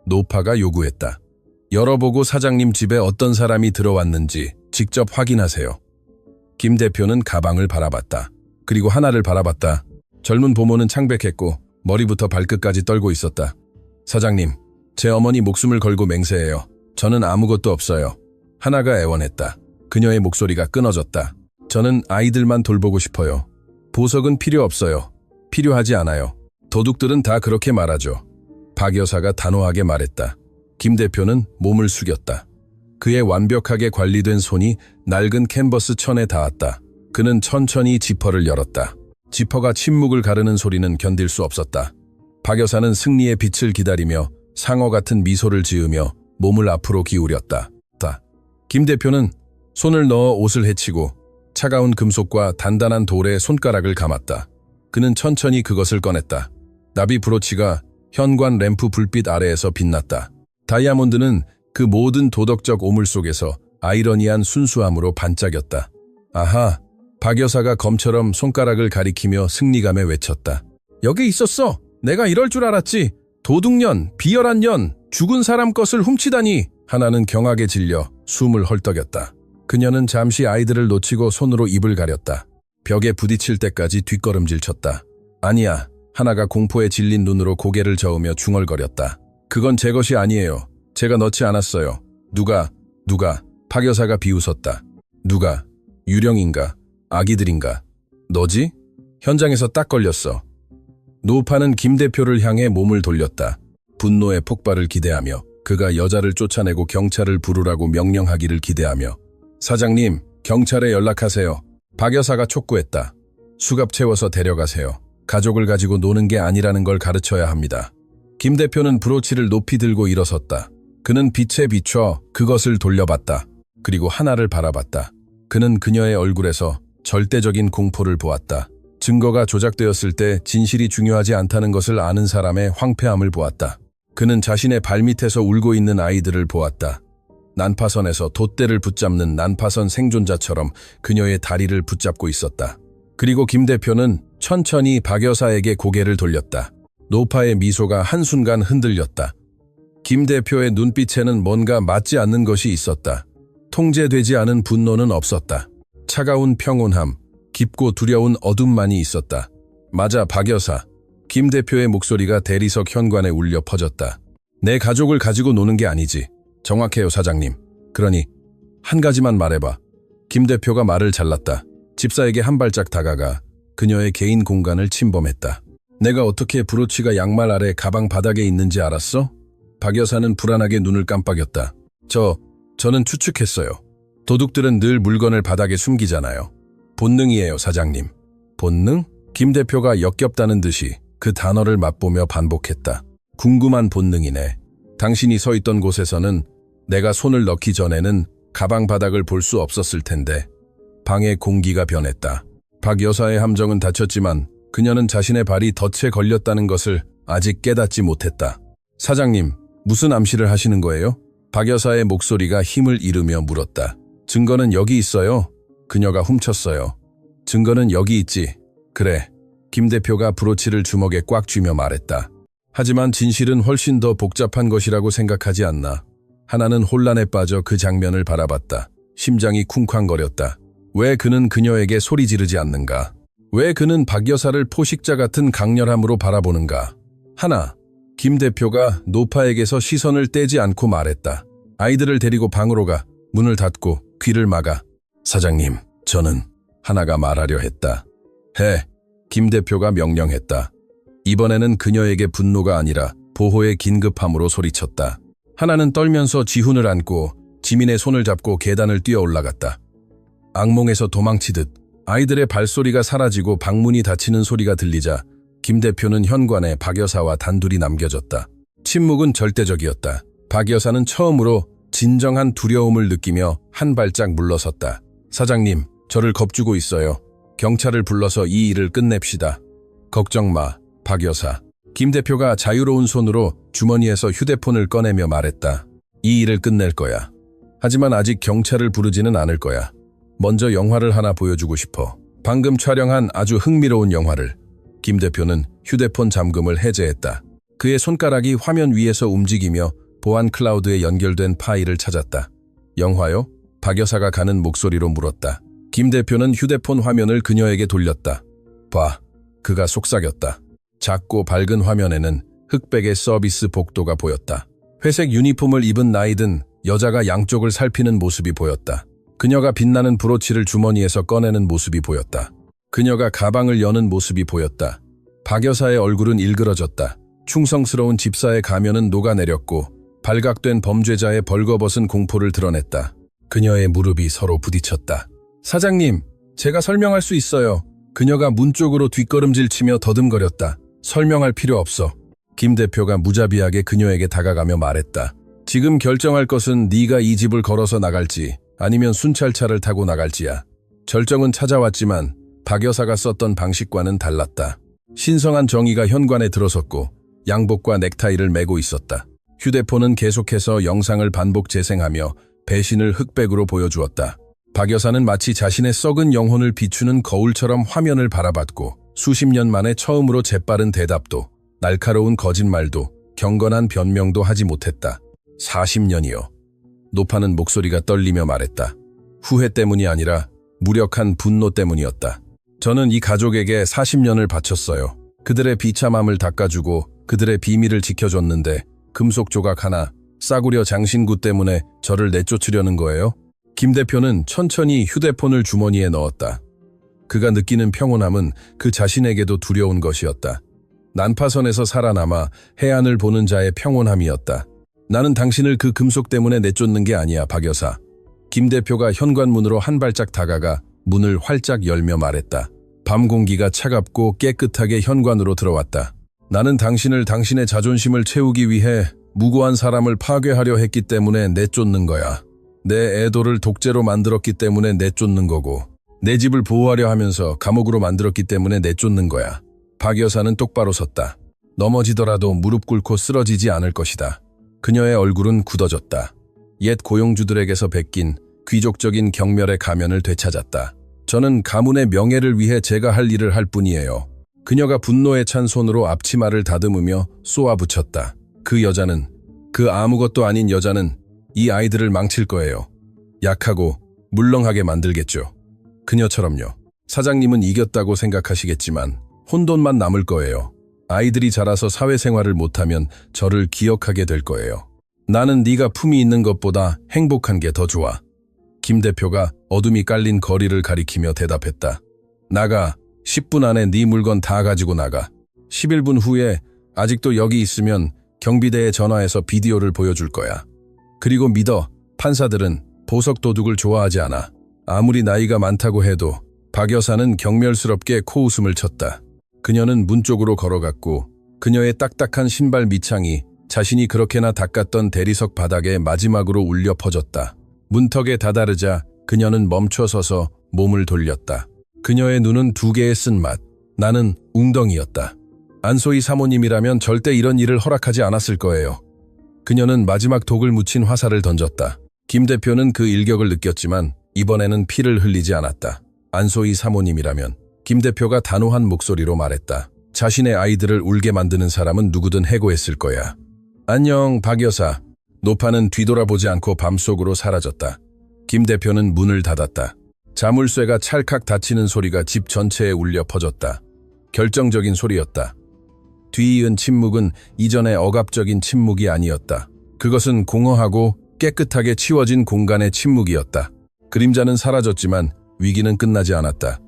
노파가 요구했다. 열어보고 사장님 집에 어떤 사람이 들어왔는지 직접 확인하세요. 김 대표는 가방을 바라봤다. 그리고 하나를 바라봤다. 젊은 보모는 창백했고 머리부터 발끝까지 떨고 있었다. 사장님, 제 어머니 목숨을 걸고 맹세해요. 저는 아무것도 없어요. 하나가 애원했다. 그녀의 목소리가 끊어졌다. 저는 아이들만 돌보고 싶어요. 보석은 필요 없어요. 필요하지 않아요. 도둑들은 다 그렇게 말하죠. 박 여사가 단호하게 말했다. 김 대표는 몸을 숙였다. 그의 완벽하게 관리된 손이 낡은 캔버스 천에 닿았다. 그는 천천히 지퍼를 열었다. 지퍼가 침묵을 가르는 소리는 견딜 수 없었다. 박 여사는 승리의 빛을 기다리며 상어 같은 미소를 지으며 몸을 앞으로 기울였다. 김 대표는 손을 넣어 옷을 헤치고 차가운 금속과 단단한 돌에 손가락을 감았다. 그는 천천히 그것을 꺼냈다. 나비 브로치가 현관 램프 불빛 아래에서 빛났다. 다이아몬드는 그 모든 도덕적 오물 속에서 아이러니한 순수함으로 반짝였다. 아하, 박 여사가 검처럼 손가락을 가리키며 승리감에 외쳤다. 여기 있었어. 내가 이럴 줄 알았지. 도둑년, 비열한 년, 죽은 사람 것을 훔치다니. 하나는 경악에 질려 숨을 헐떡였다. 그녀는 잠시 아이들을 놓치고 손으로 입을 가렸다. 벽에 부딪힐 때까지 뒷걸음질 쳤다. 아니야. 하나가 공포에 질린 눈으로 고개를 저으며 중얼거렸다. 그건 제 것이 아니에요. 제가 넣지 않았어요. 누가? 박 여사가 비웃었다. 누가? 유령인가? 아기들인가? 너지? 현장에서 딱 걸렸어. 노파는 김 대표를 향해 몸을 돌렸다. 분노의 폭발을 기대하며 그가 여자를 쫓아내고 경찰을 부르라고 명령하기를 기대하며 사장님, 경찰에 연락하세요. 박 여사가 촉구했다. 수갑 채워서 데려가세요. 가족을 가지고 노는 게 아니라는 걸 가르쳐야 합니다. 김 대표는 브로치를 높이 들고 일어섰다. 그는 빛에 비춰 그것을 돌려봤다. 그리고 하나를 바라봤다. 그는 그녀의 얼굴에서 절대적인 공포를 보았다. 증거가 조작되었을 때 진실이 중요하지 않다는 것을 아는 사람의 황폐함을 보았다. 그는 자신의 발밑에서 울고 있는 아이들을 보았다. 난파선에서 돛대를 붙잡는 난파선 생존자처럼 그녀의 다리를 붙잡고 있었다. 그리고 김 대표는 천천히 박 여사에게 고개를 돌렸다. 노파의 미소가 한순간 흔들렸다. 김 대표의 눈빛에는 뭔가 맞지 않는 것이 있었다. 통제되지 않은 분노는 없었다. 차가운 평온함, 깊고 두려운 어둠만이 있었다. 맞아, 박 여사. 김 대표의 목소리가 대리석 현관에 울려 퍼졌다. 내 가족을 가지고 노는 게 아니지. 정확해요, 사장님. 그러니 한 가지만 말해봐. 김 대표가 말을 잘랐다. 집사에게 한 발짝 다가가 그녀의 개인 공간을 침범했다. 내가 어떻게 브로치가 양말 아래 가방 바닥에 있는지 알았어? 박 여사는 불안하게 눈을 깜빡였다. 저는 추측했어요. 도둑들은 늘 물건을 바닥에 숨기잖아요. 본능이에요, 사장님. 본능? 김 대표가 역겹다는 듯이 그 단어를 맛보며 반복했다. 궁금한 본능이네. 당신이 서 있던 곳에서는 내가 손을 넣기 전에는 가방 바닥을 볼 수 없었을 텐데. 방의 공기가 변했다. 박 여사의 함정은 닫혔지만 그녀는 자신의 발이 덫에 걸렸다는 것을 아직 깨닫지 못했다. 사장님, 무슨 암시를 하시는 거예요? 박 여사의 목소리가 힘을 잃으며 물었다. 증거는 여기 있어요. 그녀가 훔쳤어요. 증거는 여기 있지. 그래. 김 대표가 브로치를 주먹에 꽉 쥐며 말했다. 하지만 진실은 훨씬 더 복잡한 것이라고 생각하지 않나. 하나는 혼란에 빠져 그 장면을 바라봤다. 심장이 쿵쾅거렸다. 왜 그는 그녀에게 소리 지르지 않는가? 왜 그는 박 여사를 포식자 같은 강렬함으로 바라보는가? 하나, 김 대표가 노파에게서 시선을 떼지 않고 말했다. 아이들을 데리고 방으로 가. 문을 닫고 귀를 막아. 사장님, 저는 하나가 말하려 했다. 해. 김 대표가 명령했다. 이번에는 그녀에게 분노가 아니라 보호의 긴급함으로 소리쳤다. 하나는 떨면서 지훈을 안고 지민의 손을 잡고 계단을 뛰어 올라갔다. 악몽에서 도망치듯 아이들의 발소리가 사라지고 방문이 닫히는 소리가 들리자 김 대표는 현관에 박 여사와 단둘이 남겨졌다. 침묵은 절대적이었다. 박 여사는 처음으로 진정한 두려움을 느끼며 한 발짝 물러섰다. 사장님, 저를 겁주고 있어요. 경찰을 불러서 이 일을 끝냅시다. 걱정 마, 박 여사. 김 대표가 자유로운 손으로 주머니에서 휴대폰을 꺼내며 말했다. 이 일을 끝낼 거야. 하지만 아직 경찰을 부르지는 않을 거야. 먼저 영화를 하나 보여주고 싶어. 방금 촬영한 아주 흥미로운 영화를. 김 대표는 휴대폰 잠금을 해제했다. 그의 손가락이 화면 위에서 움직이며 보안 클라우드에 연결된 파일을 찾았다. 영화요? 박 여사가 가는 목소리로 물었다. 김 대표는 휴대폰 화면을 그녀에게 돌렸다. 봐, 그가 속삭였다. 작고 밝은 화면에는 흑백의 서비스 복도가 보였다. 회색 유니폼을 입은 나이든 여자가 양쪽을 살피는 모습이 보였다. 그녀가 빛나는 브로치를 주머니에서 꺼내는 모습이 보였다. 그녀가 가방을 여는 모습이 보였다. 박 여사의 얼굴은 일그러졌다. 충성스러운 집사의 가면은 녹아내렸고 발각된 범죄자의 벌거벗은 공포를 드러냈다. 그녀의 무릎이 서로 부딪혔다. 사장님, 제가 설명할 수 있어요. 그녀가 문 쪽으로 뒷걸음질 치며 더듬거렸다. 설명할 필요 없어. 김 대표가 무자비하게 그녀에게 다가가며 말했다. 지금 결정할 것은 네가 이 집을 걸어서 나갈지 아니면 순찰차를 타고 나갈지야. 결정은 찾아왔지만 박 여사가 썼던 방식과는 달랐다. 신성한 정의가 현관에 들어섰고 양복과 넥타이를 메고 있었다. 휴대폰은 계속해서 영상을 반복 재생하며 배신을 흑백으로 보여주었다. 박 여사는 마치 자신의 썩은 영혼을 비추는 거울처럼 화면을 바라봤고 수십 년 만에 처음으로 재빠른 대답도 날카로운 거짓말도 경건한 변명도 하지 못했다. 40년이요. 노파는 목소리가 떨리며 말했다. 후회 때문이 아니라 무력한 분노 때문이었다. 저는 이 가족에게 40년을 바쳤어요. 그들의 비참함을 닦아주고 그들의 비밀을 지켜줬는데 금속 조각 하나, 싸구려 장신구 때문에 저를 내쫓으려는 거예요? 김 대표는 천천히 휴대폰을 주머니에 넣었다. 그가 느끼는 평온함은 그 자신에게도 두려운 것이었다. 난파선에서 살아남아 해안을 보는 자의 평온함이었다. 나는 당신을 그 금속 때문에 내쫓는 게 아니야, 박 여사. 김 대표가 현관문으로 한 발짝 다가가 문을 활짝 열며 말했다. 밤 공기가 차갑고 깨끗하게 현관으로 들어왔다. 나는 당신을 당신의 자존심을 채우기 위해 무고한 사람을 파괴하려 했기 때문에 내쫓는 거야. 내 애도를 독재로 만들었기 때문에 내쫓는 거고 내 집을 보호하려 하면서 감옥으로 만들었기 때문에 내쫓는 거야. 박 여사는 똑바로 섰다. 넘어지더라도 무릎 꿇고 쓰러지지 않을 것이다. 그녀의 얼굴은 굳어졌다. 옛 고용주들에게서 베낀 귀족적인 경멸의 가면을 되찾았다. 저는 가문의 명예를 위해 제가 할 일을 할 뿐이에요. 그녀가 분노에 찬 손으로 앞치마를 다듬으며 쏘아붙였다. 그 아무것도 아닌 여자는 이 아이들을 망칠 거예요. 약하고 물렁하게 만들겠죠. 그녀처럼요. 사장님은 이겼다고 생각하시겠지만 혼돈만 남을 거예요. 아이들이 자라서 사회생활을 못하면 저를 기억하게 될 거예요. 나는 네가 품이 있는 것보다 행복한 게 더 좋아. 김 대표가 어둠이 깔린 거리를 가리키며 대답했다. 나가. 10분 안에 네 물건 다 가지고 나가. 11분 후에 아직도 여기 있으면 경비대에 전화해서 비디오를 보여줄 거야. 그리고 믿어. 판사들은 보석 도둑을 좋아하지 않아. 아무리 나이가 많다고 해도. 박 여사는 경멸스럽게 코웃음을 쳤다. 그녀는 문 쪽으로 걸어갔고 그녀의 딱딱한 신발 밑창이 자신이 그렇게나 닦았던 대리석 바닥에 마지막으로 울려 퍼졌다. 문턱에 다다르자 그녀는 멈춰서서 몸을 돌렸다. 그녀의 눈은 두 개의 쓴맛. 나는 웅덩이였다. 안소희 사모님이라면 절대 이런 일을 허락하지 않았을 거예요. 그녀는 마지막 독을 묻힌 화살을 던졌다. 김 대표는 그 일격을 느꼈지만 이번에는 피를 흘리지 않았다. 안소희 사모님이라면. 김 대표가 단호한 목소리로 말했다. 자신의 아이들을 울게 만드는 사람은 누구든 해고했을 거야. 안녕, 박 여사. 노파는 뒤돌아보지 않고 밤속으로 사라졌다. 김 대표는 문을 닫았다. 자물쇠가 찰칵 닫히는 소리가 집 전체에 울려 퍼졌다. 결정적인 소리였다. 뒤이은 침묵은 이전의 억압적인 침묵이 아니었다. 그것은 공허하고 깨끗하게 치워진 공간의 침묵이었다. 그림자는 사라졌지만 위기는 끝나지 않았다.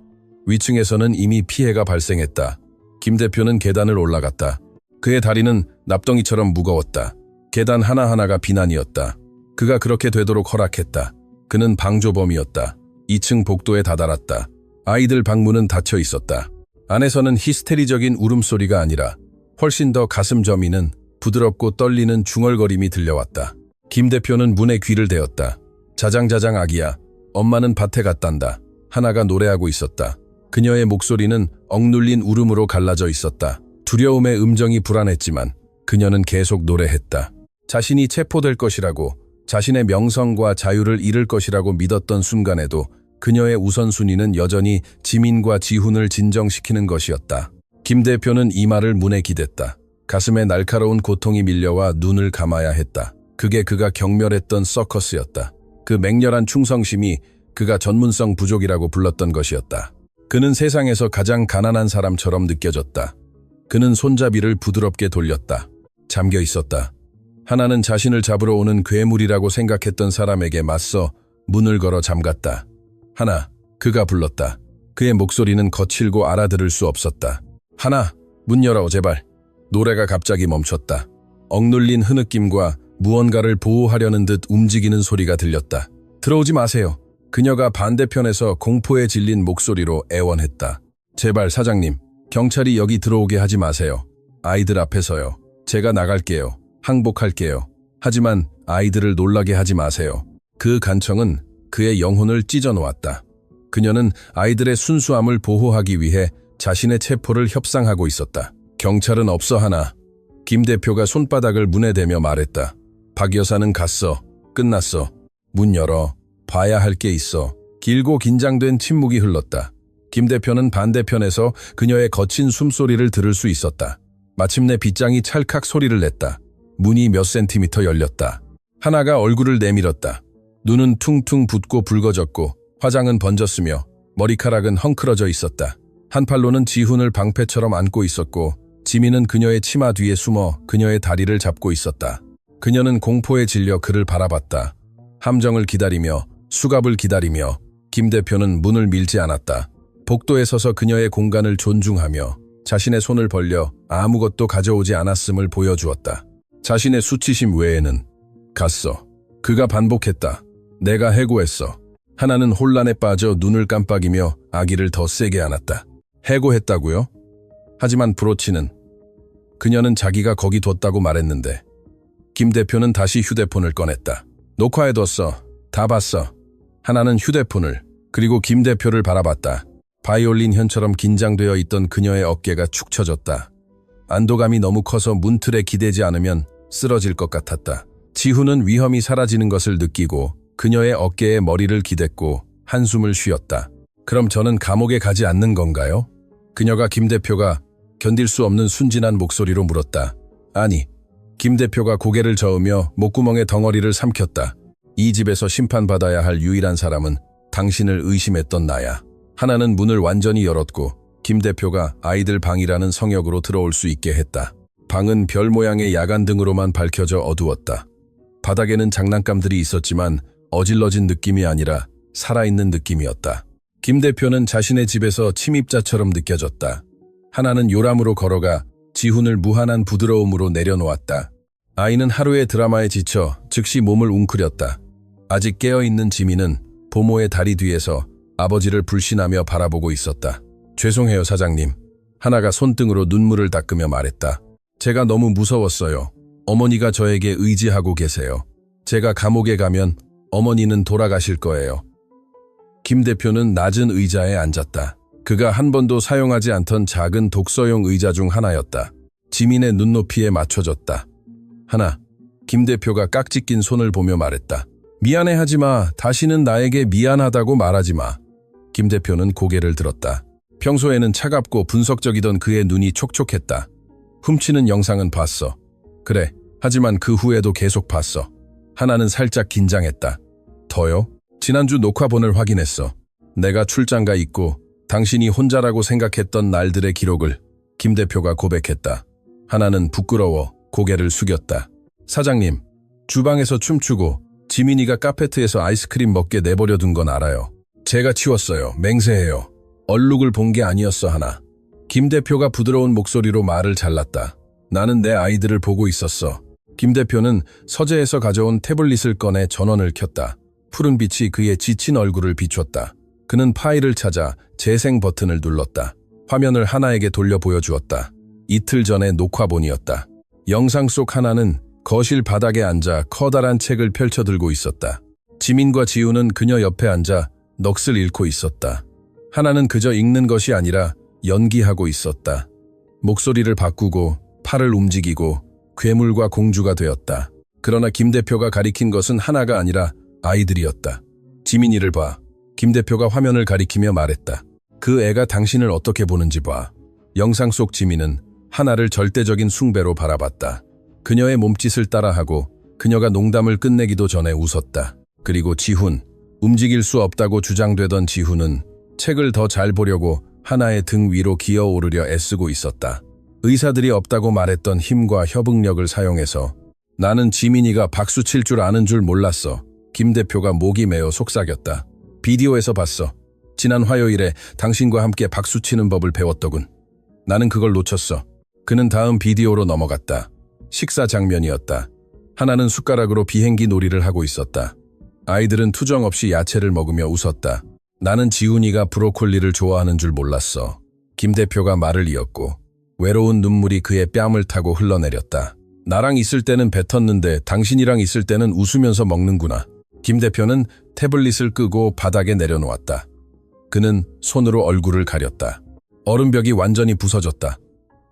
위층에서는 이미 피해가 발생했다. 김 대표는 계단을 올라갔다. 그의 다리는 납덩이처럼 무거웠다. 계단 하나하나가 비난이었다. 그가 그렇게 되도록 허락했다. 그는 방조범이었다. 2층 복도에 다다랐다. 아이들 방문은 닫혀 있었다. 안에서는 히스테리적인 울음소리가 아니라 훨씬 더 가슴 저미는 부드럽고 떨리는 중얼거림이 들려왔다. 김 대표는 문에 귀를 대었다. 자장자장 아기야. 엄마는 밭에 갔단다. 하나가 노래하고 있었다. 그녀의 목소리는 억눌린 울음으로 갈라져 있었다. 두려움의 음정이 불안했지만 그녀는 계속 노래했다. 자신이 체포될 것이라고, 자신의 명성과 자유를 잃을 것이라고 믿었던 순간에도 그녀의 우선순위는 여전히 지민과 지훈을 진정시키는 것이었다. 김 대표는 이 말을 문에 기댔다. 가슴에 날카로운 고통이 밀려와 눈을 감아야 했다. 그게 그가 경멸했던 서커스였다. 그 맹렬한 충성심이 그가 전문성 부족이라고 불렀던 것이었다. 그는 세상에서 가장 가난한 사람처럼 느껴졌다. 그는 손잡이를 부드럽게 돌렸다. 잠겨 있었다. 하나는 자신을 잡으러 오는 괴물이라고 생각했던 사람에게 맞서 문을 걸어 잠갔다. 하나, 그가 불렀다. 그의 목소리는 거칠고 알아들을 수 없었다. 하나, 문 열어 제발. 노래가 갑자기 멈췄다. 억눌린 흐느낌과 무언가를 보호하려는 듯 움직이는 소리가 들렸다. 들어오지 마세요. 그녀가 반대편에서 공포에 질린 목소리로 애원했다. 제발 사장님, 경찰이 여기 들어오게 하지 마세요. 아이들 앞에서요. 제가 나갈게요. 항복할게요. 하지만 아이들을 놀라게 하지 마세요. 그 간청은 그의 영혼을 찢어놓았다. 그녀는 아이들의 순수함을 보호하기 위해 자신의 체포를 협상하고 있었다. 경찰은 없어 하나. 김 대표가 손바닥을 문에 대며 말했다. 박 여사는 갔어. 끝났어. 문 열어. 봐야 할 게 있어. 길고 긴장된 침묵이 흘렀다. 김 대표는 반대편에서 그녀의 거친 숨소리를 들을 수 있었다. 마침내 빗장이 찰칵 소리를 냈다. 문이 몇 센티미터 열렸다. 하나가 얼굴을 내밀었다. 눈은 퉁퉁 붓고 붉어졌고 화장은 번졌으며 머리카락은 헝클어져 있었다. 한 팔로는 지훈을 방패처럼 안고 있었고 지민은 그녀의 치마 뒤에 숨어 그녀의 다리를 잡고 있었다. 그녀는 공포에 질려 그를 바라봤다. 함정을 기다리며 수갑을 기다리며 김 대표는 문을 밀지 않았다. 복도에 서서 그녀의 공간을 존중하며 자신의 손을 벌려 아무것도 가져오지 않았음을 보여주었다. 자신의 수치심 외에는 갔어. 그가 반복했다. 내가 해고했어. 하나는 혼란에 빠져 눈을 깜빡이며 아기를 더 세게 안았다. 해고했다고요? 하지만 브로치는 그녀는 자기가 거기 뒀다고 말했는데 김 대표는 다시 휴대폰을 꺼냈다. 녹화해뒀어. 다 봤어. 하나는 휴대폰을 그리고 김 대표를 바라봤다. 바이올린 현처럼 긴장되어 있던 그녀의 어깨가 축 처졌다. 안도감이 너무 커서 문틀에 기대지 않으면 쓰러질 것 같았다. 지훈은 위험이 사라지는 것을 느끼고 그녀의 어깨에 머리를 기댔고 한숨을 쉬었다. 그럼 저는 감옥에 가지 않는 건가요? 그녀가 김 대표가 견딜 수 없는 순진한 목소리로 물었다. 아니. 김 대표가 고개를 저으며 목구멍에 덩어리를 삼켰다. 이 집에서 심판받아야 할 유일한 사람은 당신을 의심했던 나야. 하나는 문을 완전히 열었고 김 대표가 아이들 방이라는 성역으로 들어올 수 있게 했다. 방은 별 모양의 야간등으로만 밝혀져 어두웠다. 바닥에는 장난감들이 있었지만 어질러진 느낌이 아니라 살아있는 느낌이었다. 김 대표는 자신의 집에서 침입자처럼 느껴졌다. 하나는 요람으로 걸어가 지훈을 무한한 부드러움으로 내려놓았다. 아이는 하루의 드라마에 지쳐 즉시 몸을 웅크렸다. 아직 깨어있는 지민은 보모의 다리 뒤에서 아버지를 불신하며 바라보고 있었다. 죄송해요, 사장님. 하나가 손등으로 눈물을 닦으며 말했다. 제가 너무 무서웠어요. 어머니가 저에게 의지하고 계세요. 제가 감옥에 가면 어머니는 돌아가실 거예요. 김 대표는 낮은 의자에 앉았다. 그가 한 번도 사용하지 않던 작은 독서용 의자 중 하나였다. 지민의 눈높이에 맞춰졌다. 하나, 김 대표가 깍지 낀 손을 보며 말했다. 미안해하지 마. 다시는 나에게 미안하다고 말하지 마. 김 대표는 고개를 들었다. 평소에는 차갑고 분석적이던 그의 눈이 촉촉했다. 훔치는 영상은 봤어. 그래, 하지만 그 후에도 계속 봤어. 하나는 살짝 긴장했다. 더요? 지난주 녹화본을 확인했어. 내가 출장가 있고 당신이 혼자라고 생각했던 날들의 기록을 김 대표가 고백했다. 하나는 부끄러워 고개를 숙였다. 사장님, 주방에서 춤추고 지민이가 카페트에서 아이스크림 먹게 내버려 둔 건 알아요. 제가 치웠어요. 맹세해요. 얼룩을 본 게 아니었어, 하나. 김 대표가 부드러운 목소리로 말을 잘랐다. 나는 내 아이들을 보고 있었어. 김 대표는 서재에서 가져온 태블릿을 꺼내 전원을 켰다. 푸른 빛이 그의 지친 얼굴을 비췄다. 그는 파일을 찾아 재생 버튼을 눌렀다. 화면을 하나에게 돌려 보여주었다. 이틀 전의 녹화본이었다. 영상 속 하나는 거실 바닥에 앉아 커다란 책을 펼쳐들고 있었다. 지민과 지우는 그녀 옆에 앉아 넋을 잃고 있었다. 하나는 그저 읽는 것이 아니라 연기하고 있었다. 목소리를 바꾸고 팔을 움직이고 괴물과 공주가 되었다. 그러나 김 대표가 가리킨 것은 하나가 아니라 아이들이었다. 지민이를 봐. 김 대표가 화면을 가리키며 말했다. 그 애가 당신을 어떻게 보는지 봐. 영상 속 지민은 하나를 절대적인 숭배로 바라봤다. 그녀의 몸짓을 따라하고 그녀가 농담을 끝내기도 전에 웃었다. 그리고 지훈, 움직일 수 없다고 주장되던 지훈은 책을 더 잘 보려고 하나의 등 위로 기어오르려 애쓰고 있었다. 의사들이 없다고 말했던 힘과 협응력을 사용해서 나는 지민이가 박수 칠 줄 아는 줄 몰랐어. 김 대표가 목이 메어 속삭였다. 비디오에서 봤어. 지난 화요일에 당신과 함께 박수 치는 법을 배웠더군. 나는 그걸 놓쳤어. 그는 다음 비디오로 넘어갔다. 식사 장면이었다. 하나는 숟가락으로 비행기 놀이를 하고 있었다. 아이들은 투정 없이 야채를 먹으며 웃었다. 나는 지훈이가 브로콜리를 좋아하는 줄 몰랐어. 김 대표가 말을 이었고 외로운 눈물이 그의 뺨을 타고 흘러내렸다. 나랑 있을 때는 뱉었는데 당신이랑 있을 때는 웃으면서 먹는구나. 김 대표는 태블릿을 끄고 바닥에 내려놓았다. 그는 손으로 얼굴을 가렸다. 얼음벽이 완전히 부서졌다.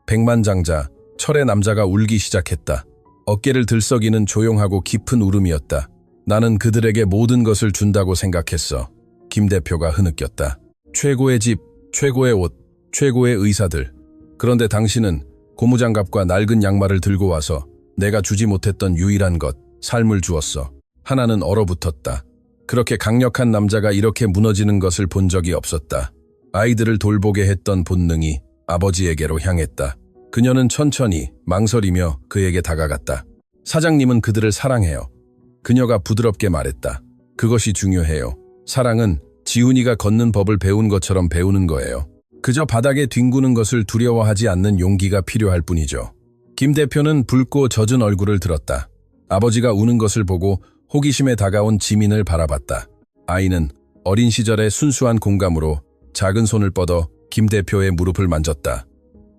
백만장자, 철의 남자가 울기 시작했다. 어깨를 들썩이는 조용하고 깊은 울음이었다. 나는 그들에게 모든 것을 준다고 생각했어. 김 대표가 흐느꼈다. 최고의 집, 최고의 옷, 최고의 의사들. 그런데 당신은 고무장갑과 낡은 양말을 들고 와서 내가 주지 못했던 유일한 것, 삶을 주었어. 하나는 얼어붙었다. 그렇게 강력한 남자가 이렇게 무너지는 것을 본 적이 없었다. 아이들을 돌보게 했던 본능이 아버지에게로 향했다. 그녀는 천천히 망설이며 그에게 다가갔다. 사장님은 그들을 사랑해요. 그녀가 부드럽게 말했다. 그것이 중요해요. 사랑은 지훈이가 걷는 법을 배운 것처럼 배우는 거예요. 그저 바닥에 뒹구는 것을 두려워하지 않는 용기가 필요할 뿐이죠. 김 대표는 붉고 젖은 얼굴을 들었다. 아버지가 우는 것을 보고 호기심에 다가온 지민을 바라봤다. 아이는 어린 시절의 순수한 공감으로 작은 손을 뻗어 김 대표의 무릎을 만졌다.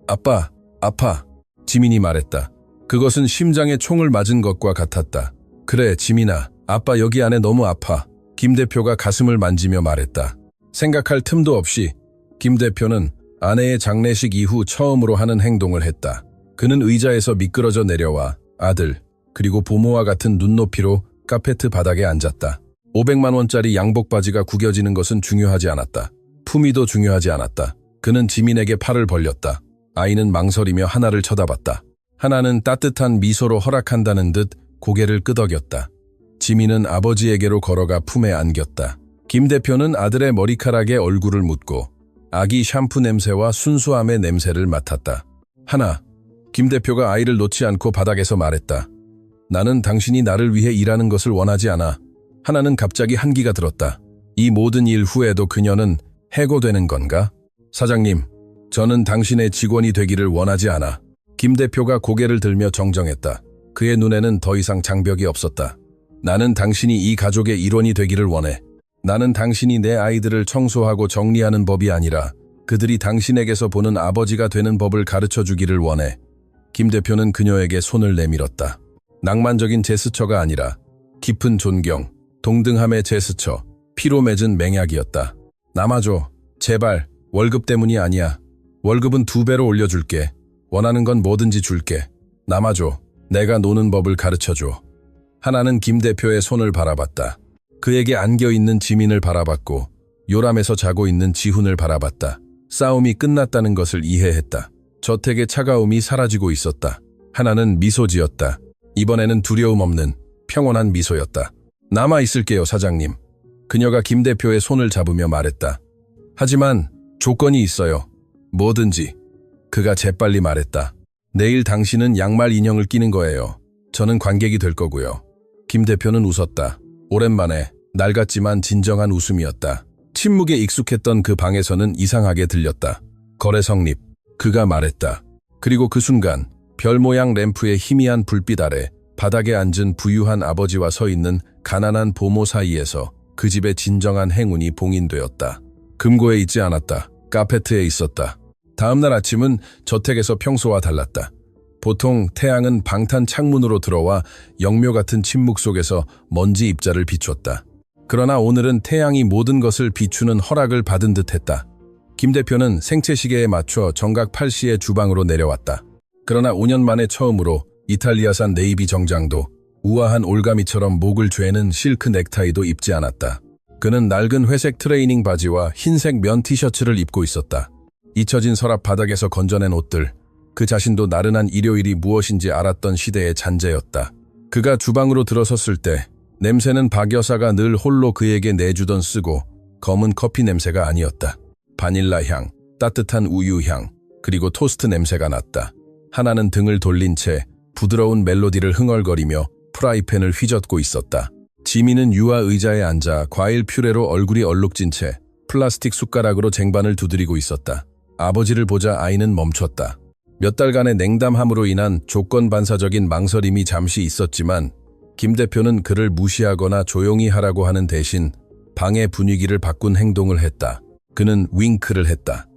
아빠, 아파. 지민이 말했다. 그것은 심장에 총을 맞은 것과 같았다. 그래, 지민아. 아빠 여기 안에 너무 아파. 김 대표가 가슴을 만지며 말했다. 생각할 틈도 없이 김 대표는 아내의 장례식 이후 처음으로 하는 행동을 했다. 그는 의자에서 미끄러져 내려와 아들, 그리고 부모와 같은 눈높이로 카페트 바닥에 앉았다. 500만 원짜리 양복 바지가 구겨지는 것은 중요하지 않았다. 품위도 중요하지 않았다. 그는 지민에게 팔을 벌렸다. 아이는 망설이며 하나를 쳐다봤다. 하나는 따뜻한 미소로 허락한다는 듯 고개를 끄덕였다. 지민은 아버지에게로 걸어가 품에 안겼다. 김 대표는 아들의 머리카락에 얼굴을 묻고 아기 샴푸 냄새와 순수함의 냄새를 맡았다. 하나, 김 대표가 아이를 놓지 않고 바닥에서 말했다. 나는 당신이 나를 위해 일하는 것을 원하지 않아. 하나는 갑자기 한기가 들었다. 이 모든 일 후에도 그녀는 해고되는 건가? 사장님, 저는 당신의 직원이 되기를 원하지 않아. 김 대표가 고개를 들며 정정했다. 그의 눈에는 더 이상 장벽이 없었다. 나는 당신이 이 가족의 일원이 되기를 원해. 나는 당신이 내 아이들을 청소하고 정리하는 법이 아니라 그들이 당신에게서 보는 아버지가 되는 법을 가르쳐 주기를 원해. 김 대표는 그녀에게 손을 내밀었다. 낭만적인 제스처가 아니라 깊은 존경, 동등함의 제스처, 피로 맺은 맹약이었다. 남아줘. 제발. 월급 때문이 아니야. 월급은 2배로 올려줄게. 원하는 건 뭐든지 줄게. 남아줘. 내가 노는 법을 가르쳐줘. 하나는 김 대표의 손을 바라봤다. 그에게 안겨있는 지민을 바라봤고 요람에서 자고 있는 지훈을 바라봤다. 싸움이 끝났다는 것을 이해했다. 저택의 차가움이 사라지고 있었다. 하나는 미소 지었다. 이번에는 두려움 없는 평온한 미소였다. 남아있을게요, 사장님. 그녀가 김 대표의 손을 잡으며 말했다. 하지만 조건이 있어요. 뭐든지. 그가 재빨리 말했다. 내일 당신은 양말 인형을 끼는 거예요. 저는 관객이 될 거고요. 김 대표는 웃었다. 오랜만에 낡았지만 진정한 웃음이었다. 침묵에 익숙했던 그 방에서는 이상하게 들렸다. 거래 성립. 그가 말했다. 그리고 그 순간 별 모양 램프의 희미한 불빛 아래 바닥에 앉은 부유한 아버지와 서 있는 가난한 보모 사이에서 그 집의 진정한 행운이 봉인되었다. 금고에 있지 않았다. 카페트에 있었다. 다음날 아침은 저택에서 평소와 달랐다. 보통 태양은 방탄 창문으로 들어와 영묘 같은 침묵 속에서 먼지 입자를 비췄다. 그러나 오늘은 태양이 모든 것을 비추는 허락을 받은 듯했다. 김 대표는 생체시계에 맞춰 정각 8시에 주방으로 내려왔다. 그러나 5년 만에 처음으로 이탈리아산 네이비 정장도 우아한 올가미처럼 목을 죄는 실크 넥타이도 입지 않았다. 그는 낡은 회색 트레이닝 바지와 흰색 면 티셔츠를 입고 있었다. 잊혀진 서랍 바닥에서 건져낸 옷들, 그 자신도 나른한 일요일이 무엇인지 알았던 시대의 잔재였다. 그가 주방으로 들어섰을 때 냄새는 박 여사가 늘 홀로 그에게 내주던 쓰고 검은 커피 냄새가 아니었다. 바닐라 향, 따뜻한 우유 향, 그리고 토스트 냄새가 났다. 하나는 등을 돌린 채 부드러운 멜로디를 흥얼거리며 프라이팬을 휘젓고 있었다. 지민은 유아 의자에 앉아 과일 퓨레로 얼굴이 얼룩진 채 플라스틱 숟가락으로 쟁반을 두드리고 있었다. 아버지를 보자 아이는 멈췄다. 몇 달간의 냉담함으로 인한 조건 반사적인 망설임이 잠시 있었지만 김 대표는 그를 무시하거나 조용히 하라고 하는 대신 방의 분위기를 바꾼 행동을 했다. 그는 윙크를 했다.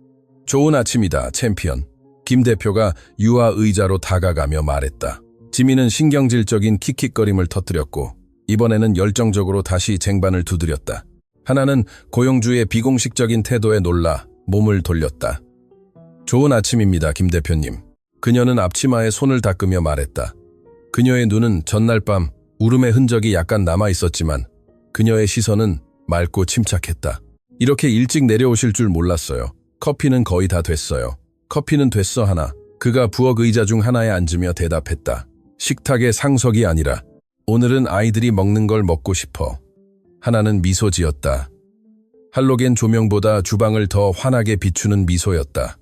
좋은 아침이다, 챔피언. 김 대표가 유아 의자로 다가가며 말했다. 지민은 신경질적인 킥킥거림을 터뜨렸고 이번에는 열정적으로 다시 쟁반을 두드렸다. 하나는 고용주의 비공식적인 태도에 놀라 몸을 돌렸다. 좋은 아침입니다, 김 대표님. 그녀는 앞치마에 손을 닦으며 말했다. 그녀의 눈은 전날 밤 울음의 흔적이 약간 남아있었지만 그녀의 시선은 맑고 침착했다. 이렇게 일찍 내려오실 줄 몰랐어요. 커피는 거의 다 됐어요. 커피는 됐어, 하나. 그가 부엌 의자 중 하나에 앉으며 대답했다. 식탁의 상석이 아니라 오늘은 아이들이 먹는 걸 먹고 싶어. 하나는 미소 지었다. 할로겐 조명보다 주방을 더 환하게 비추는 미소였다.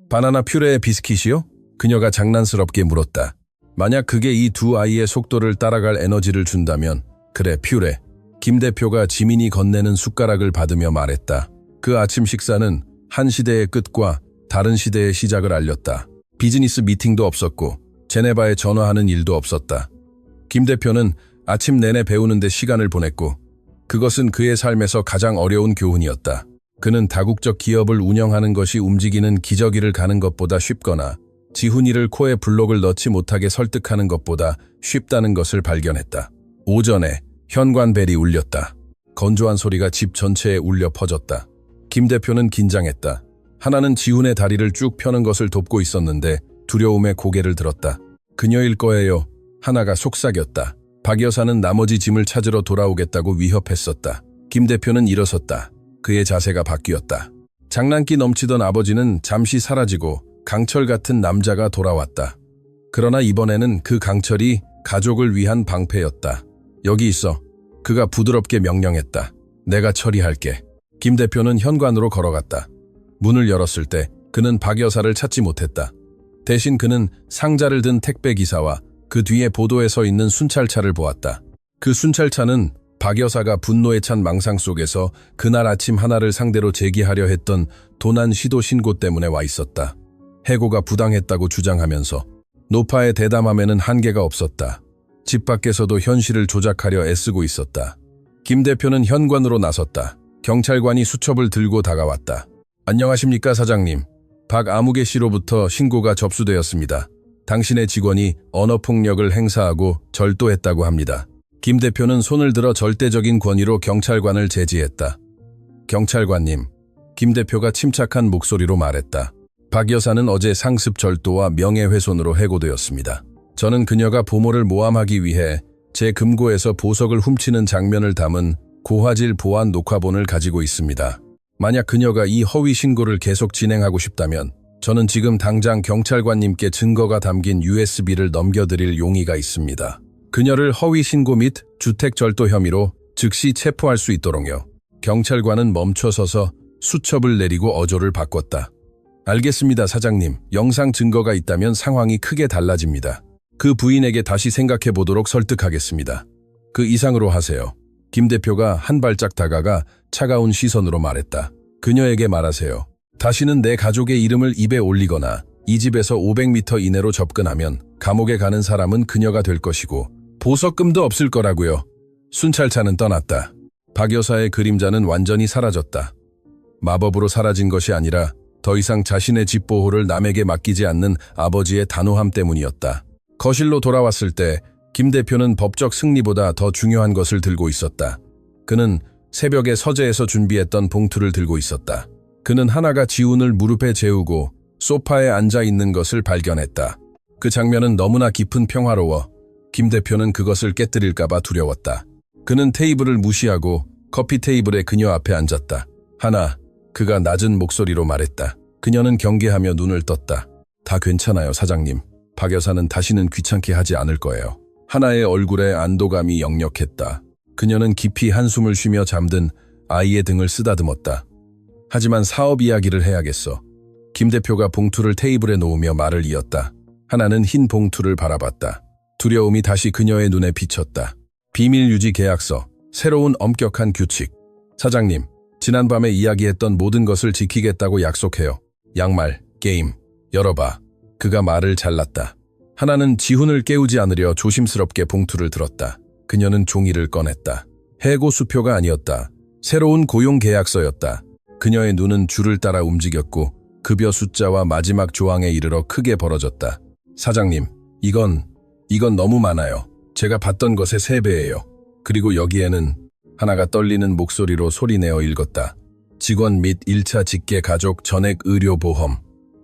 바나나 퓨레의 비스킷이요? 그녀가 장난스럽게 물었다. 만약 그게 이 두 아이의 속도를 따라갈 에너지를 준다면 그래, 퓨레. 김 대표가 지민이 건네는 숟가락을 받으며 말했다. 그 아침 식사는 한 시대의 끝과 다른 시대의 시작을 알렸다. 비즈니스 미팅도 없었고 제네바에 전화하는 일도 없었다. 김 대표는 아침 내내 배우는 데 시간을 보냈고 그것은 그의 삶에서 가장 어려운 교훈이었다. 그는 다국적 기업을 운영하는 것이 움직이는 기저귀를 가는 것보다 쉽거나 지훈이를 코에 블록을 넣지 못하게 설득하는 것보다 쉽다는 것을 발견했다. 오전에 현관벨이 울렸다. 건조한 소리가 집 전체에 울려 퍼졌다. 김 대표는 긴장했다. 하나는 지훈의 다리를 쭉 펴는 것을 돕고 있었는데 두려움에 고개를 들었다. 그녀일 거예요. 하나가 속삭였다. 박 여사는 나머지 짐을 찾으러 돌아오겠다고 위협했었다. 김 대표는 일어섰다. 그의 자세가 바뀌었다. 장난기 넘치던 아버지는 잠시 사라지고 강철 같은 남자가 돌아왔다. 그러나 이번에는 그 강철이 가족을 위한 방패였다. 여기 있어. 그가 부드럽게 명령했다. 내가 처리할게. 김 대표는 현관으로 걸어갔다. 문을 열었을 때 그는 박 여사를 찾지 못했다. 대신 그는 상자를 든 택배기사와 그 뒤에 보도에 서 있는 순찰차를 보았다. 그 순찰차는 박 여사가 분노에 찬 망상 속에서 그날 아침 하나를 상대로 제기하려 했던 도난 시도 신고 때문에 와 있었다. 해고가 부당했다고 주장하면서 노파의 대담함에는 한계가 없었다. 집 밖에서도 현실을 조작하려 애쓰고 있었다. 김 대표는 현관으로 나섰다. 경찰관이 수첩을 들고 다가왔다. 안녕하십니까 사장님. 박아무개 씨로부터 신고가 접수되었습니다. 당신의 직원이 언어폭력을 행사하고 절도했다고 합니다. 김 대표는 손을 들어 절대적인 권위로 경찰관을 제지했다. 경찰관님, 김 대표가 침착한 목소리로 말했다. 박 여사는 어제 상습 절도와 명예훼손으로 해고되었습니다. 저는 그녀가 보모를 모함하기 위해 제 금고에서 보석을 훔치는 장면을 담은 고화질 보안 녹화본을 가지고 있습니다. 만약 그녀가 이 허위 신고를 계속 진행하고 싶다면 저는 지금 당장 경찰관님께 증거가 담긴 USB를 넘겨드릴 용의가 있습니다. 그녀를 허위 신고 및 주택 절도 혐의로 즉시 체포할 수 있도록요. 경찰관은 멈춰서서 수첩을 내리고 어조를 바꿨다. 알겠습니다, 사장님. 영상 증거가 있다면 상황이 크게 달라집니다. 그 부인에게 다시 생각해 보도록 설득하겠습니다. 그 이상으로 하세요. 김 대표가 한 발짝 다가가 차가운 시선으로 말했다. 그녀에게 말하세요. 다시는 내 가족의 이름을 입에 올리거나 이 집에서 500m 이내로 접근하면 감옥에 가는 사람은 그녀가 될 것이고 보석금도 없을 거라고요. 순찰차는 떠났다. 박 여사의 그림자는 완전히 사라졌다. 마법으로 사라진 것이 아니라 더 이상 자신의 집 보호를 남에게 맡기지 않는 아버지의 단호함 때문이었다. 거실로 돌아왔을 때 김 대표는 법적 승리보다 더 중요한 것을 들고 있었다. 그는 새벽에 서재에서 준비했던 봉투를 들고 있었다. 그는 하나가 지훈을 무릎에 재우고 소파에 앉아 있는 것을 발견했다. 그 장면은 너무나 깊은 평화로워 김 대표는 그것을 깨뜨릴까봐 두려웠다. 그는 테이블을 무시하고 커피 테이블에 그녀 앞에 앉았다. 하나, 그가 낮은 목소리로 말했다. 그녀는 경계하며 눈을 떴다. 다 괜찮아요, 사장님. 박 여사는 다시는 귀찮게 하지 않을 거예요. 하나의 얼굴에 안도감이 역력했다. 그녀는 깊이 한숨을 쉬며 잠든 아이의 등을 쓰다듬었다. 하지만 사업 이야기를 해야겠어. 김 대표가 봉투를 테이블에 놓으며 말을 이었다. 하나는 흰 봉투를 바라봤다. 두려움이 다시 그녀의 눈에 비쳤다. 비밀 유지 계약서, 새로운 엄격한 규칙. 사장님, 지난밤에 이야기했던 모든 것을 지키겠다고 약속해요. 양말, 게임, 열어봐. 그가 말을 잘랐다. 하나는 지훈을 깨우지 않으려 조심스럽게 봉투를 들었다. 그녀는 종이를 꺼냈다. 해고 수표가 아니었다. 새로운 고용 계약서였다. 그녀의 눈은 줄을 따라 움직였고 급여 숫자와 마지막 조항에 이르러 크게 벌어졌다. 사장님, 이건 너무 많아요. 제가 받던 것의 3배예요. 그리고 여기에는 하나가 떨리는 목소리로 소리내어 읽었다. 직원 및 1차 직계 가족 전액 의료보험.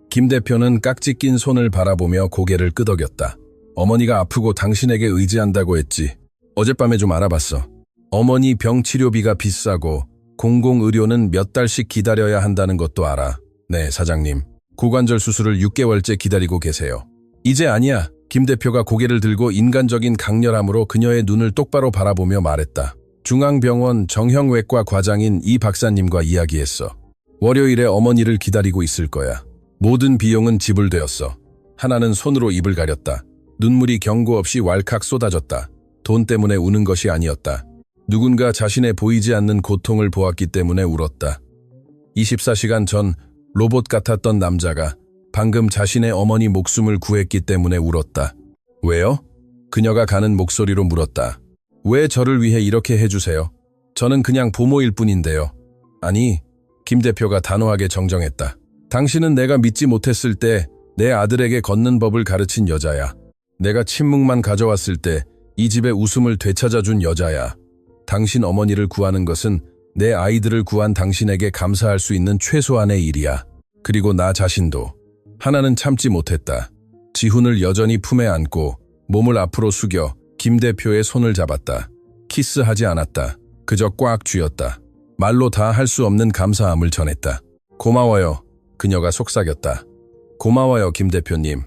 김 대표는 깍지 낀 손을 바라보며 고개를 끄덕였다. 어머니가 아프고 당신에게 의지한다고 했지. 어젯밤에 좀 알아봤어. 어머니 병 치료비가 비싸고 공공의료는 몇 달씩 기다려야 한다는 것도 알아. 네, 사장님. 고관절 수술을 6개월째 기다리고 계세요. 이제 아니야. 김 대표가 고개를 들고 인간적인 강렬함으로 그녀의 눈을 똑바로 바라보며 말했다. 중앙병원 정형외과 과장인 이 박사님과 이야기했어. 월요일에 어머니를 기다리고 있을 거야. 모든 비용은 지불되었어. 하나는 손으로 입을 가렸다. 눈물이 경고 없이 왈칵 쏟아졌다. 돈 때문에 우는 것이 아니었다. 누군가 자신의 보이지 않는 고통을 보았기 때문에 울었다. 24시간 전 로봇 같았던 남자가 방금 자신의 어머니 목숨을 구했기 때문에 울었다. 왜요? 그녀가 가는 목소리로 물었다. 왜 저를 위해 이렇게 해주세요? 저는 그냥 보모일 뿐인데요. 아니, 김 대표가 단호하게 정정했다. 당신은 내가 믿지 못했을 때 내 아들에게 걷는 법을 가르친 여자야. 내가 침묵만 가져왔을 때 이 집의 웃음을 되찾아준 여자야. 당신 어머니를 구하는 것은 내 아이들을 구한 당신에게 감사할 수 있는 최소한의 일이야. 그리고 나 자신도. 하나는 참지 못했다. 지훈을 여전히 품에 안고 몸을 앞으로 숙여 김 대표의 손을 잡았다. 키스하지 않았다. 그저 꽉 쥐었다. 말로 다 할 수 없는 감사함을 전했다. 고마워요. 그녀가 속삭였다. 고마워요, 김 대표님.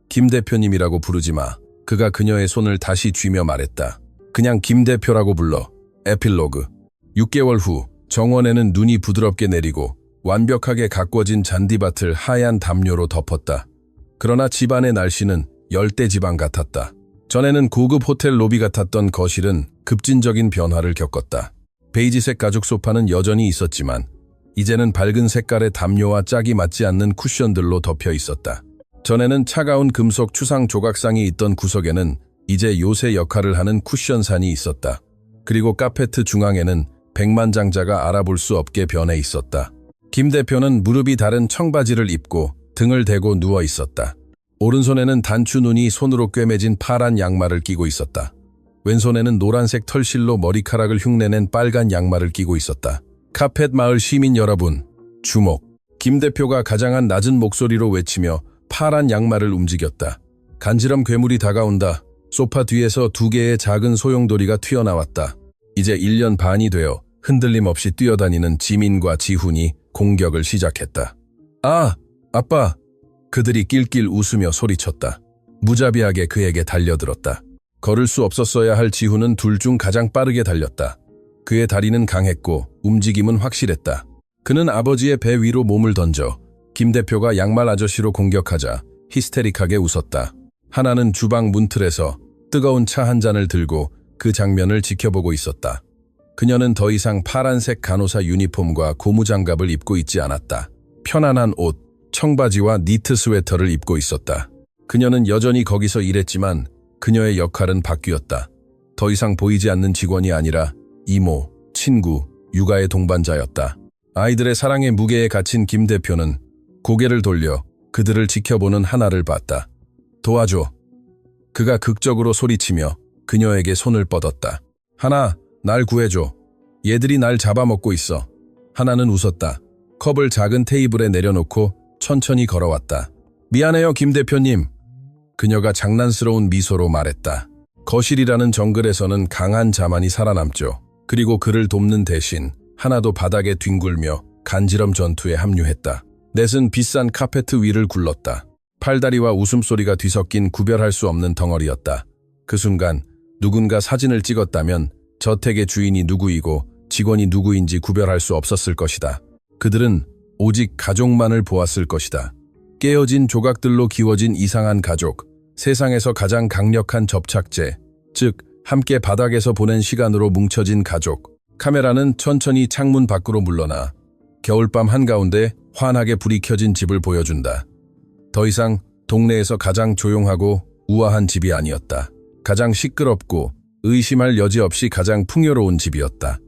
김 대표님이라고 부르지 마. 그가 그녀의 손을 다시 쥐며 말했다. 그냥 김 대표라고 불러. 에필로그. 6개월 후 정원에는 눈이 부드럽게 내리고 완벽하게 가꿔진 잔디밭을 하얀 담요로 덮었다. 그러나 집안의 날씨는 열대지방 같았다. 전에는 고급 호텔 로비 같았던 거실은 급진적인 변화를 겪었다. 베이지색 가죽 소파는 여전히 있었지만 이제는 밝은 색깔의 담요와 짝이 맞지 않는 쿠션들로 덮여 있었다. 전에는 차가운 금속 추상 조각상이 있던 구석에는 이제 요새 역할을 하는 쿠션산이 있었다. 그리고 카페트 중앙에는 백만장자가 알아볼 수 없게 변해 있었다. 김 대표는 무릎이 다른 청바지를 입고 등을 대고 누워 있었다. 오른손에는 단추 눈이 손으로 꿰매진 파란 양말을 끼고 있었다. 왼손에는 노란색 털실로 머리카락을 흉내낸 빨간 양말을 끼고 있었다. 카펫 마을 시민 여러분, 주목. 김 대표가 가장한 낮은 목소리로 외치며 파란 양말을 움직였다. 간지럼 괴물이 다가온다. 소파 뒤에서 2개의 작은 소용돌이가 튀어나왔다. 이제 1년 반이 되어 흔들림 없이 뛰어다니는 지민과 지훈이 공격을 시작했다. 아, 아빠! 그들이 낄낄 웃으며 소리쳤다. 무자비하게 그에게 달려들었다. 걸을 수 없었어야 할 지훈은 둘 중 가장 빠르게 달렸다. 그의 다리는 강했고 움직임은 확실했다. 그는 아버지의 배 위로 몸을 던져 김 대표가 양말 아저씨로 공격하자 히스테릭하게 웃었다. 하나는 주방 문틀에서 뜨거운 차 한 잔을 들고 그 장면을 지켜보고 있었다. 그녀는 더 이상 파란색 간호사 유니폼과 고무장갑을 입고 있지 않았다. 편안한 옷, 청바지와 니트 스웨터를 입고 있었다. 그녀는 여전히 거기서 일했지만 그녀의 역할은 바뀌었다. 더 이상 보이지 않는 직원이 아니라 이모, 친구, 육아의 동반자였다. 아이들의 사랑의 무게에 갇힌 김 대표는 고개를 돌려 그들을 지켜보는 하나를 봤다. 도와줘. 그가 극적으로 소리치며 그녀에게 손을 뻗었다. 하나, 날 구해줘. 얘들이 날 잡아먹고 있어. 하나는 웃었다. 컵을 작은 테이블에 내려놓고 천천히 걸어왔다. 미안해요, 김 대표님. 그녀가 장난스러운 미소로 말했다. 거실이라는 정글에서는 강한 자만이 살아남죠. 그리고 그를 돕는 대신 하나도 바닥에 뒹굴며 간지럼 전투에 합류했다. 넷은 비싼 카페트 위를 굴렀다. 팔다리와 웃음소리가 뒤섞인 구별할 수 없는 덩어리였다. 그 순간 누군가 사진을 찍었다면 저택의 주인이 누구이고 직원이 누구인지 구별할 수 없었을 것이다. 그들은 오직 가족만을 보았을 것이다. 깨어진 조각들로 기워진 이상한 가족, 세상에서 가장 강력한 접착제, 즉 함께 바닥에서 보낸 시간으로 뭉쳐진 가족. 카메라는 천천히 창문 밖으로 물러나 겨울밤 한가운데 환하게 불이 켜진 집을 보여준다. 더 이상 동네에서 가장 조용하고 우아한 집이 아니었다. 가장 시끄럽고 의심할 여지 없이 가장 풍요로운 집이었다.